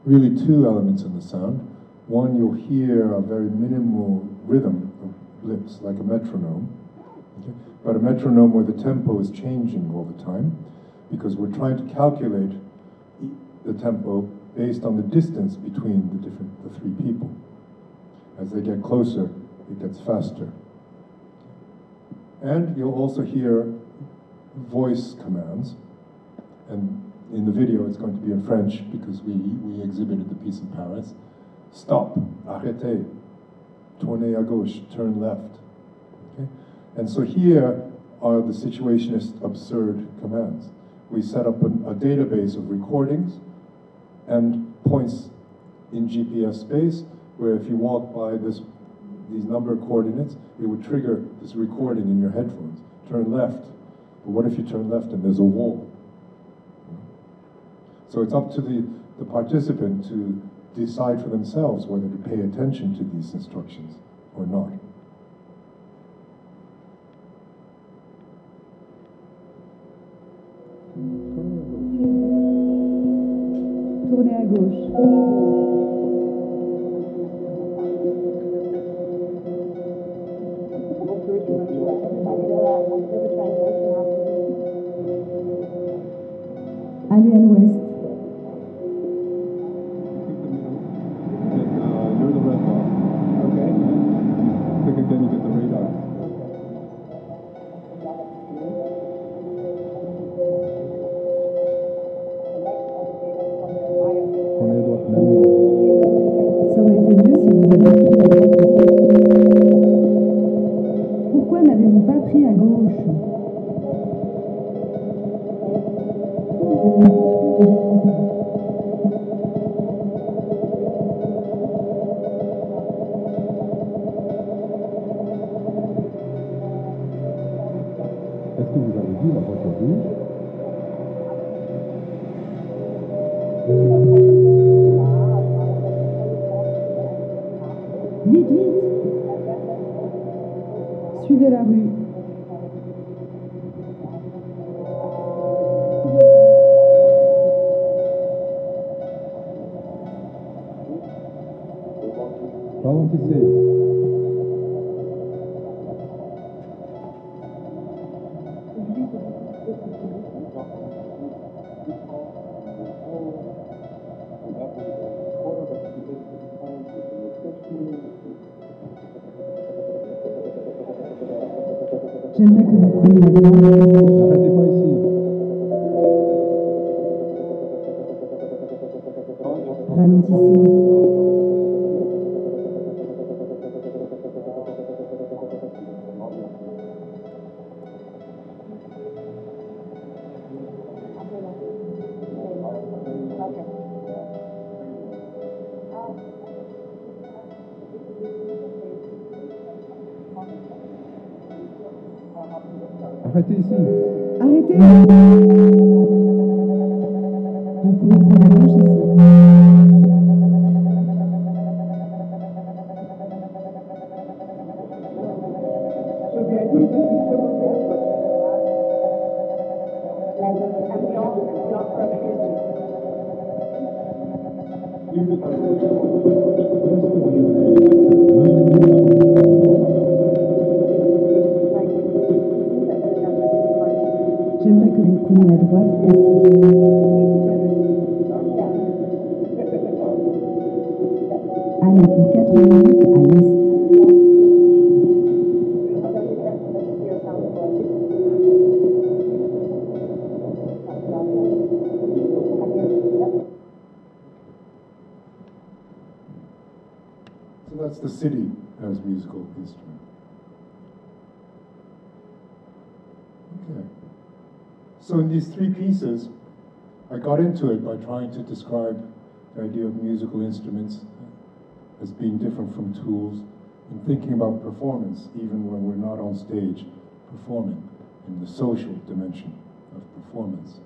really two elements in the sound. One, you'll hear a very minimal rhythm of blips, like a metronome. Okay? But a metronome where the tempo is changing all the time, because we're trying to calculate the tempo based on the distance between the three people. As they get closer, it gets faster. And you'll also hear voice commands. And in the video, it's going to be in French because we exhibited the piece in Paris. Stop, arrêtez, tournez à gauche, turn left. Okay? And so here are the situationist absurd commands. We set up a database of recordings and points in GPS space where if you walk by these number coordinates, it would trigger this recording in your headphones. Turn left. But what if you turn left and there's a wall? So it's up to the participant to decide for themselves whether to pay attention to these instructions or not. Tournez à gauche. Allez à l'ouest. You're the red bar. Okay. Click again, you get the radar. Ça aurait été mieux si vous aviez pris à droite. Pourquoi n'avez-vous pas pris à gauche? Est-ce que vous avez vu la voiture rouge? Vite, vite! Suivez la rue. Ralentissez. J'aimerais que vous preniez la grande. N'arrêtez pas ici. Ralentissez. Arrêtez ici. Arrêtez! Vous pouvez prendre à gauche ici. Est-ce que vous avez J'aimerais que vous preniez la droite ici. Allez pour 4 minutes à l'est. So that's the city as musical instrument. Okay. So in these three pieces, I got into it by trying to describe the idea of musical instruments as being different from tools and thinking about performance even when we're not on stage performing in the social dimension of performance.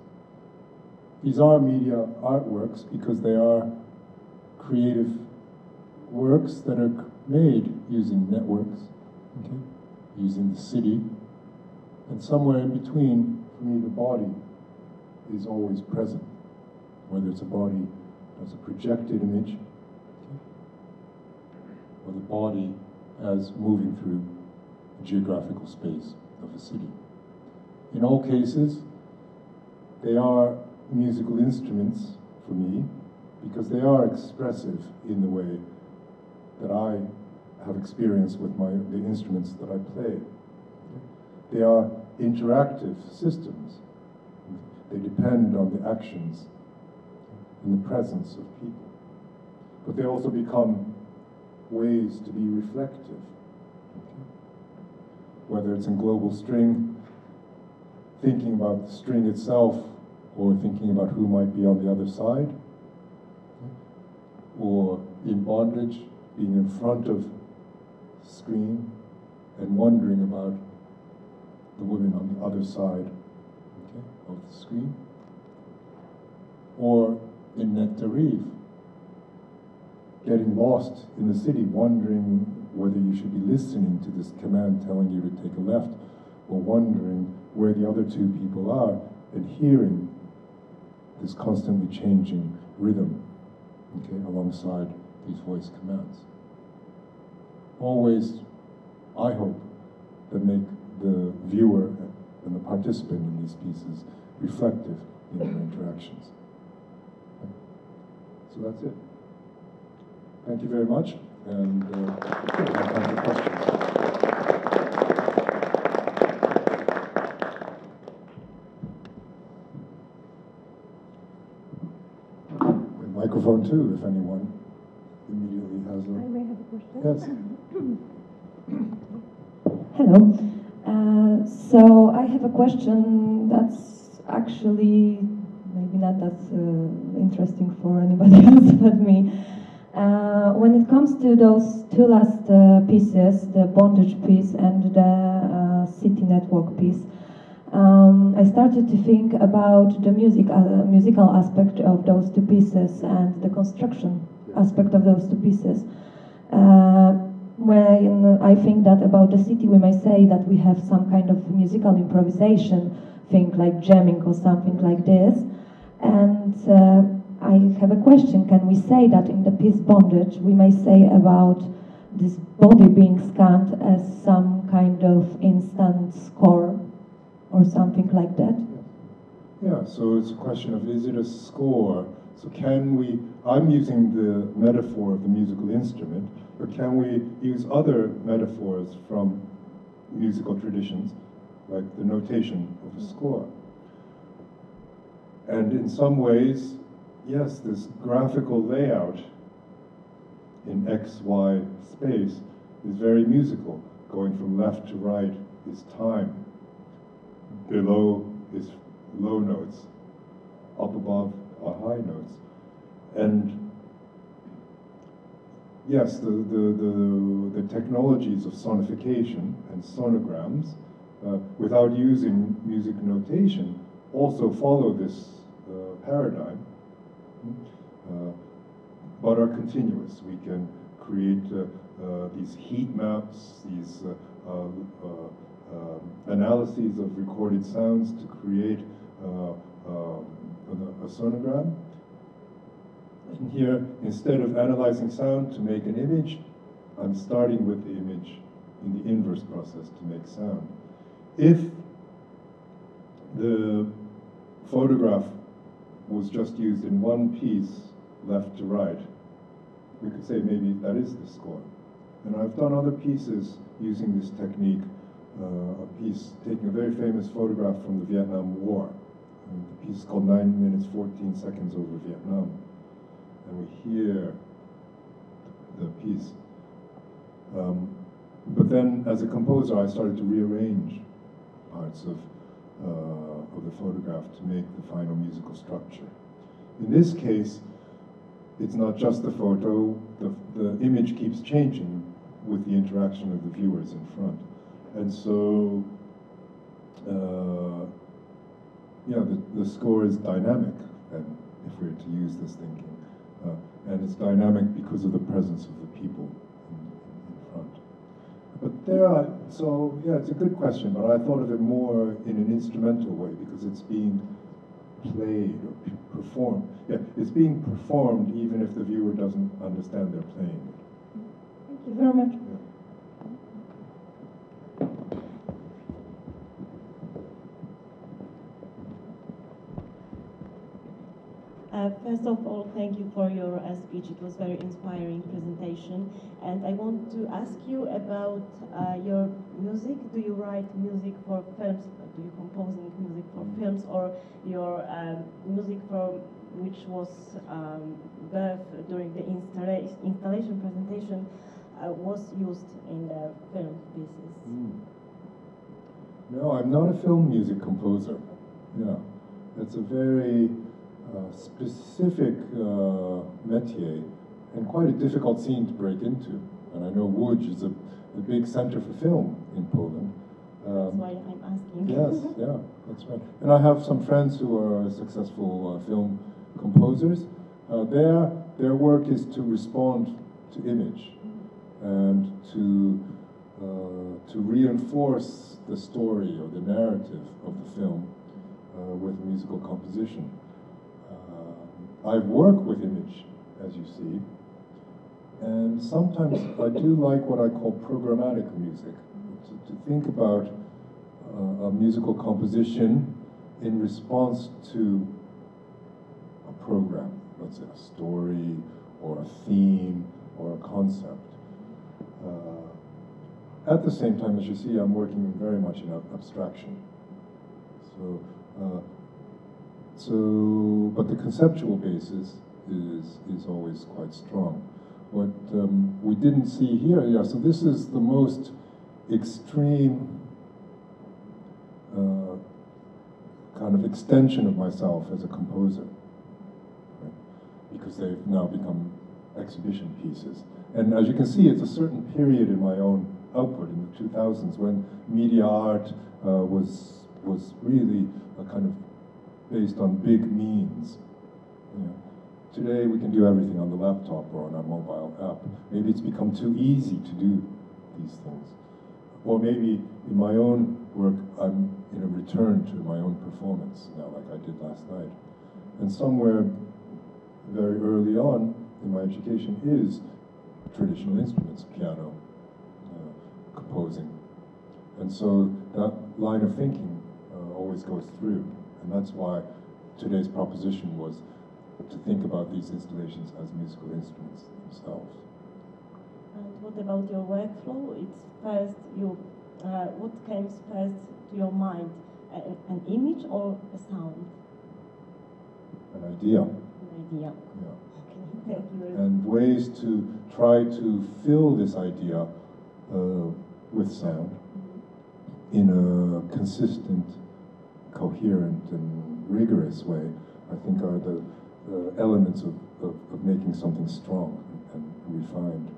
These are media artworks because they are creative works that are made using networks, okay, using the city, and somewhere in between, for me, the body is always present, whether it's a body as a projected image, okay, or the body as moving through the geographical space of a city. In all cases, they are musical instruments for me because they are expressive in the way that I have experienced with the instruments that I play. They are interactive systems. They depend on the actions and the presence of people. But they also become ways to be reflective. Whether it's in global string, thinking about the string itself, or thinking about who might be on the other side, or in bondage, being in front of the screen and wondering about the women on the other side, okay, of the screen, or in Nectarive, getting lost in the city, wondering whether you should be listening to this command telling you to take a left, or wondering where the other two people are, and hearing this constantly changing rhythm, okay, alongside these voice commands. Always, I hope, that make the viewer and the participant in these pieces reflective in their interactions. Okay. So that's it. Thank you very much, and time for questions. Microphone too, if anyone immediately has I a... may have a question. Yes. Hello. So I have a question that's actually maybe not that interesting for anybody else but me. When it comes to those two last pieces, the bondage piece and the city network piece, I started to think about the musical aspect of those two pieces and the construction aspect of those two pieces. When I think that about the city, we may say that we have some kind of musical improvisation thing, like jamming or something like this. And I have a question. Can we say that in the piece Bondage, we may say about this body being scanned as some kind of instant score or something like that? Yeah, so it's a question of, is it a score? So can we, I'm using the metaphor of the musical instrument, but can we use other metaphors from musical traditions, like the notation of a score? And in some ways, yes, this graphical layout in X, Y space is very musical. Going from left to right is time. Below is low notes. Up above are high notes. And yes, the technologies of sonification and sonograms, without using music notation, also follow this paradigm, but are continuous. We can create these heat maps, these analyses of recorded sounds to create a sonogram. And here, instead of analyzing sound to make an image, I'm starting with the image in the inverse process to make sound. If the photograph was just used in one piece, left to right, we could say maybe that is the score. And I've done other pieces using this technique, a piece taking a very famous photograph from the Vietnam War. And the piece is called 9 minutes 14 seconds over Vietnam. And we hear the piece. But then as a composer, I started to rearrange parts of the photograph to make the final musical structure. In this case, it's not just the photo, the image keeps changing with the interaction of the viewers in front. And so, yeah, the score is dynamic, and if we're to use this thinking. And it's dynamic because of the presence of the people in front. But there are, so yeah, it's a good question, but I thought of it more in an instrumental way because it's being played or performed. Yeah, it's being performed even if the viewer doesn't understand they're playing it. Thank you very much. Yeah. First of all, thank you for your speech. It was a very inspiring presentation. And I want to ask you about your music. Do you write music for films? Do you compose music for films, or your music for which was birthed during the installation presentation was used in the film pieces? No, I'm not a film music composer. Yeah, it's a very specific métier and quite a difficult scene to break into. And I know Łódź is a big center for film in Poland. That's why I'm asking. Yes, yeah, that's right. And I have some friends who are successful film composers. Their work is to respond to image and to reinforce the story or the narrative of the film with musical composition. I've worked with image, as you see, and sometimes I do like what I call programmatic music, to think about a musical composition in response to a program, let's say a story or a theme or a concept. At the same time, as you see, I'm working very much in abstraction. But the conceptual basis is always quite strong. What we didn't see here, yeah, so this is the most extreme kind of extension of myself as a composer, right? Because they've now become exhibition pieces. And as you can see, it's a certain period in my own output in the 2000s when media art was really a kind of based on big means. You know, today we can do everything on the laptop or on our mobile app. Maybe it's become too easy to do these things. Or maybe in my own work, I'm in a return to my own performance now, like I did last night. And somewhere very early on in my education is traditional instruments, piano, composing. And so that line of thinking always goes through. And that's why today's proposition was to think about these installations as musical instruments themselves. And what about your workflow? It's first, what comes first to your mind? An image or a sound? An idea. An idea. Yeah. Okay, thank you. And ways to try to fill this idea with sound in a consistent, coherent and rigorous way, I think are the elements of making something strong and refined.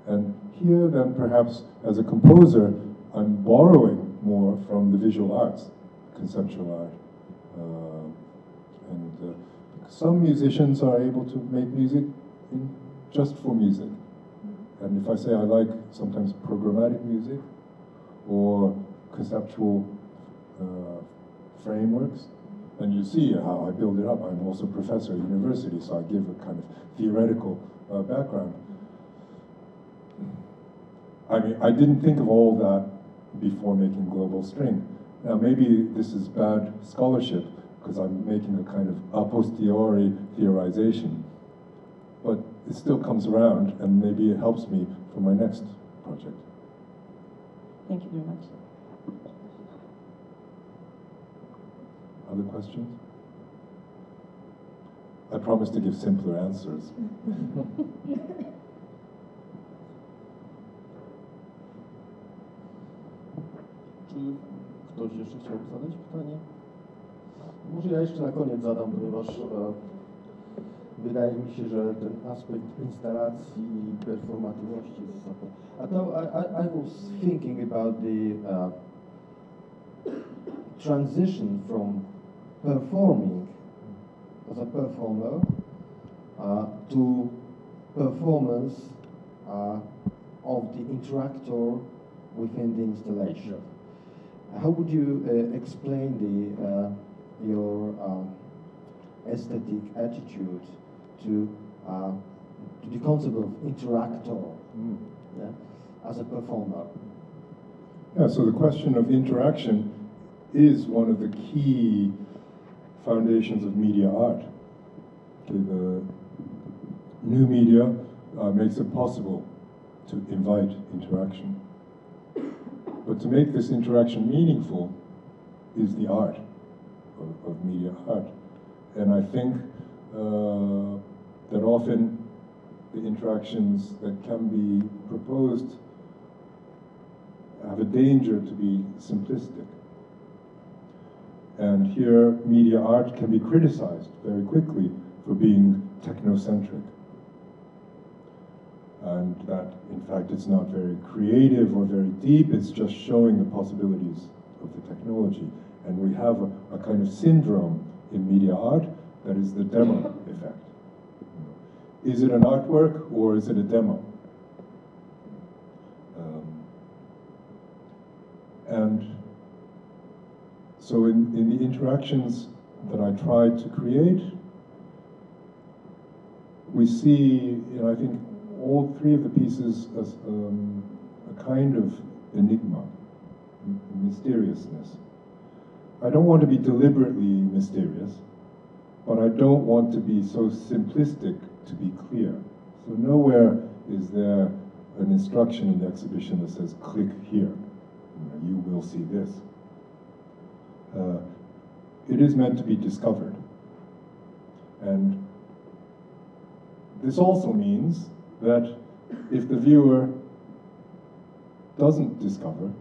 And here then perhaps as a composer, I'm borrowing more from the visual arts, conceptual art. Some musicians are able to make music just for music. And if I say I like sometimes programmatic music or conceptual frameworks, and you see how I build it up. I'm also a professor at university, so I give a kind of theoretical background. I mean, I didn't think of all that before making Global String, Now maybe this is bad scholarship because I'm making a kind of a posteriori theorization, but it still comes around and maybe it helps me for my next project. Thank you very much. Other questions? I promise to give simpler answers. Czy ktoś jeszcze chciałby zadać pytanie? Może ja jeszcze na koniec zadam, ponieważ wydaje mi się, że ten aspekt instalacji i performatywności jest istotny. I was thinking about the transition from performing as a performer to performance of the interactor within the installation. How would you explain your aesthetic attitude to the concept of interactor yeah, as a performer? Yeah, so the question of interaction is one of the key foundations of media art. Okay, the new media makes it possible to invite interaction. But to make this interaction meaningful is the art of media art. And I think that often the interactions that can be proposed have a danger to be simplistic. And here, media art can be criticized very quickly for being technocentric. And that, in fact, it's not very creative or very deep, it's just showing the possibilities of the technology. And we have a kind of syndrome in media art that is the demo effect. Is it an artwork or is it a demo? And so in the interactions that I tried to create, we see, I think, all three of the pieces as a kind of enigma, mysteriousness. I don't want to be deliberately mysterious, but I don't want to be so simplistic to be clear. So nowhere is there an instruction in the exhibition that says, click here, you will see this. It is meant to be discovered. And this also means that if the viewer doesn't discover,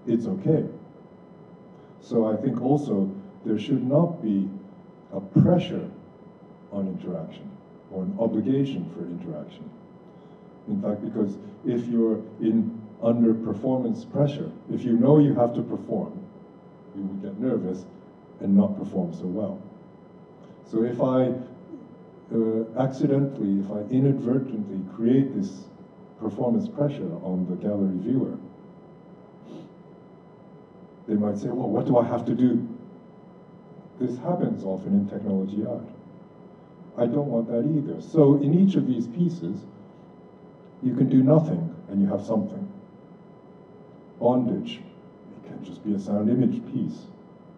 it's okay. So I think also there should not be a pressure on interaction or an obligation for interaction. In fact, because if you're under performance pressure, if you know you have to perform, you would get nervous and not perform so well. So if I accidentally, if I inadvertently create this performance pressure on the gallery viewer, they might say, well, what do I have to do? This happens often in technology art. I don't want that either. So in each of these pieces, you can do nothing and you have something. Bondage, it can just be a sound image piece.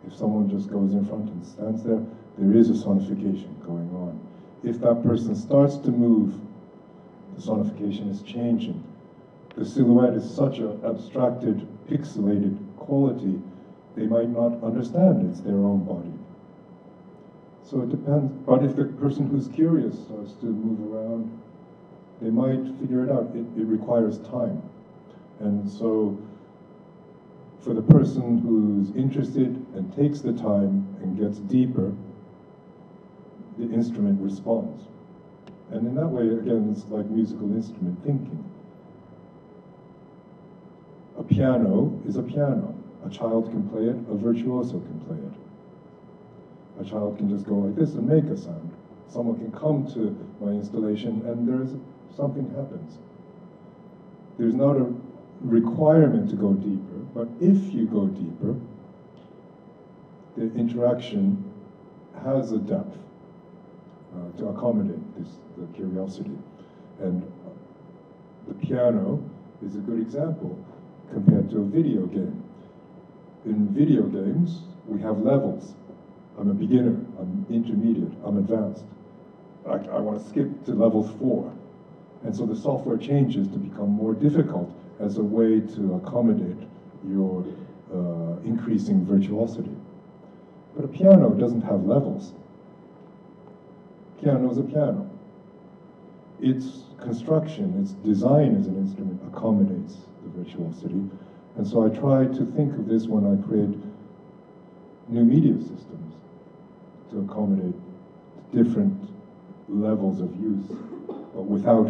If someone just goes in front and stands there, there is a sonification going on. If that person starts to move, the sonification is changing. The silhouette is such an abstracted, pixelated quality, they might not understand it's their own body. So it depends. But if the person who's curious starts to move around, they might figure it out. It requires time. And so for the person who's interested and takes the time and gets deeper, the instrument responds. And in that way, again, it's like musical instrument thinking. A piano is a piano. A child can play it, a virtuoso can play it. A child can just go like this and make a sound. Someone can come to my installation and something happens. There's not a requirement to go deeper, but if you go deeper, the interaction has a depth to accommodate the curiosity. And the piano is a good example compared to a video game. in video games, we have levels. I'm a beginner, I'm intermediate, I'm advanced. I want to skip to level 4. And so the software changes to become more difficult as a way to accommodate your increasing virtuosity. But a piano doesn't have levels. Piano is a piano. Its construction, its design as an instrument accommodates the virtuosity. And so I try to think of this when I create new media systems to accommodate different levels of use, but without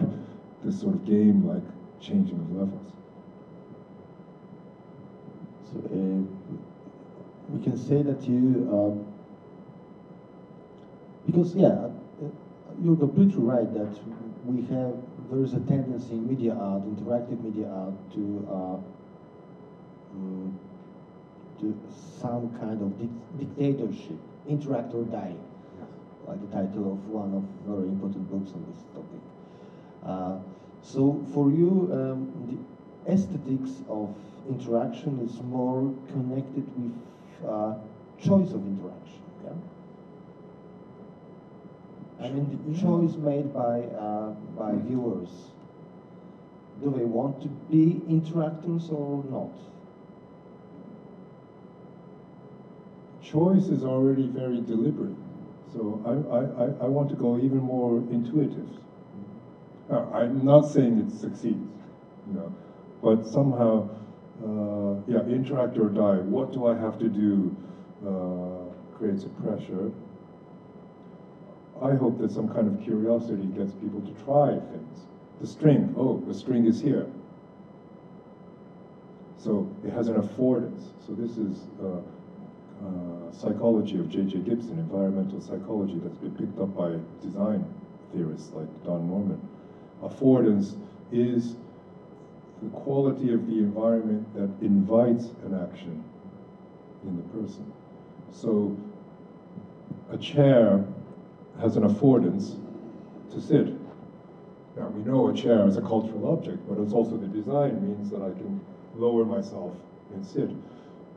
this sort of game-like changing of levels. So we can say that you, because you're completely right that there is a tendency in media art, interactive media art, to some kind of dictatorship, interact or die, like the title of one of very important books on this topic. So for you, the aesthetics of interaction is more connected with choice of interaction. Yeah? I mean, the choice made by viewers. Do they want to be interactors or not? Choice is already very deliberate. So I want to go even more intuitive. I'm not saying it succeeds, but somehow, interact or die. What do I have to do? Creates a pressure. I hope that some kind of curiosity gets people to try things. The string, the string is here. So it has an affordance. So this is psychology of J.J. Gibson, environmental psychology, that's been picked up by design theorists like Don Norman. Affordance is the quality of the environment that invites an action in the person. So a chair has an affordance to sit. Now we know a chair is a cultural object, but it's also the design means that I can lower myself and sit.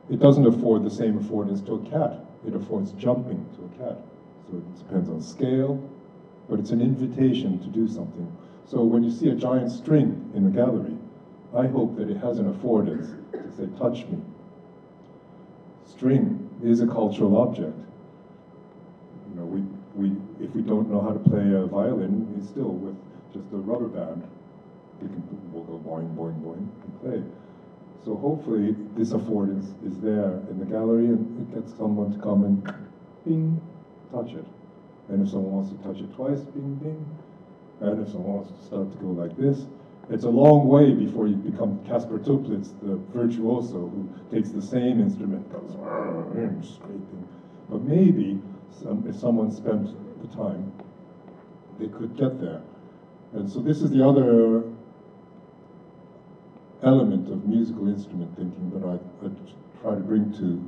It doesn't afford the same affordance to a cat. It affords jumping to a cat. So it depends on scale, but it's an invitation to do something. So when you see a giant string in the gallery, I hope that it has an affordance to say, touch me. String is a cultural object. If we don't know how to play a violin, we still, with just a rubber band, we'll go boing, boing, boing, and play. So hopefully this affordance is there in the gallery and it gets someone to come and bing, touch it. And if someone wants to touch it twice, bing, bing. And if someone wants to start to go like this, it's a long way before you become Casper Toeplitz, the virtuoso who takes the same instrument, goes scraping. But maybe if someone spent the time, they could get there. And so this is the other element of musical instrument thinking that I try to bring to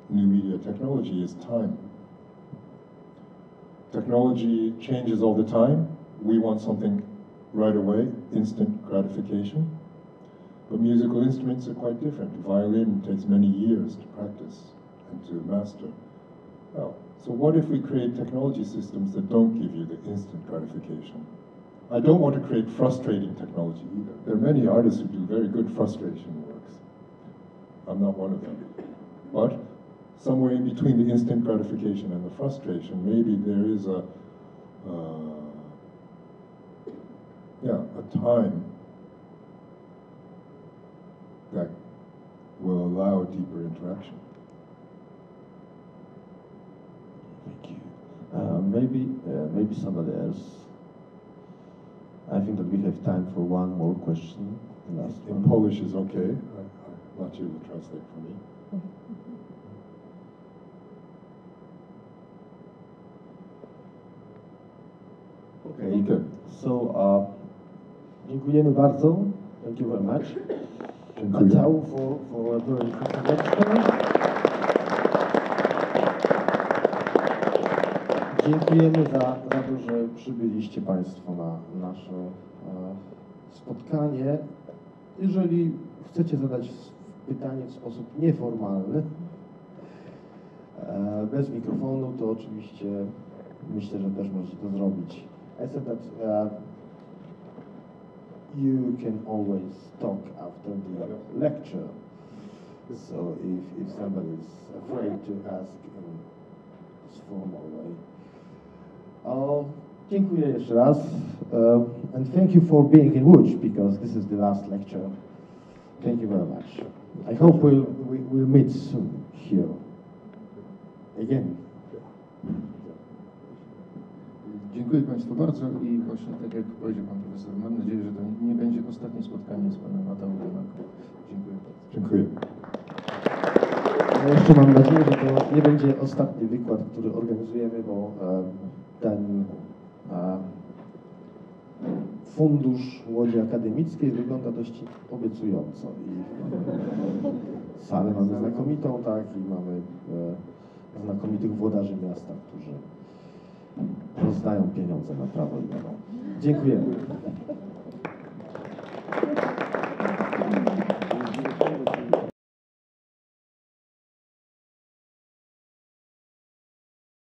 new media technology is time. Technology changes all the time. We want something right away, instant gratification. But musical instruments are quite different. The violin takes many years to practice and to master. Well, so what if we create technology systems that don't give you the instant gratification? I don't want to create frustrating technology either. There are many artists who do very good frustration works. I'm not one of them. But somewhere in between the instant gratification and the frustration, maybe there is a time that will allow deeper interaction. Thank you. Maybe somebody else. I think that we have time for one more question. The last In one. Polish is okay. I'm not you to translate for me. Okay, good. So, dziękujemy bardzo. Thank you very much. Dziękuję. Atał for a very interesting lecture. Dziękujemy za to, że przybyliście Państwo na nasze spotkanie. Jeżeli chcecie zadać pytanie w sposób nieformalny. Bez mikrofonu to oczywiście myślę, że też możecie to zrobić. I said that you can always talk after the lecture. So if somebody is afraid to ask in this formal way. Dziękuję jeszcze raz. And thank you for being in Łódź, because this is the last lecture. Thank you very much. I hope we'll meet soon here again. Dziękuję Państwu bardzo i właśnie tak jak powiedział Pan Profesor, mam nadzieję, że to nie będzie ostatnie spotkanie z Panem Ataą Tenaką. Dziękuję bardzo. Dziękuję. Ja jeszcze mam nadzieję, że to nie będzie ostatni wykład, który organizujemy, bo ten fundusz Łodzi Akademickiej wygląda dość obiecująco i salę mamy znakomitą, tak, i mamy znakomitych włodarzy miasta, którzy rozdają pieniądze na prawo i lewo. Dziękujemy.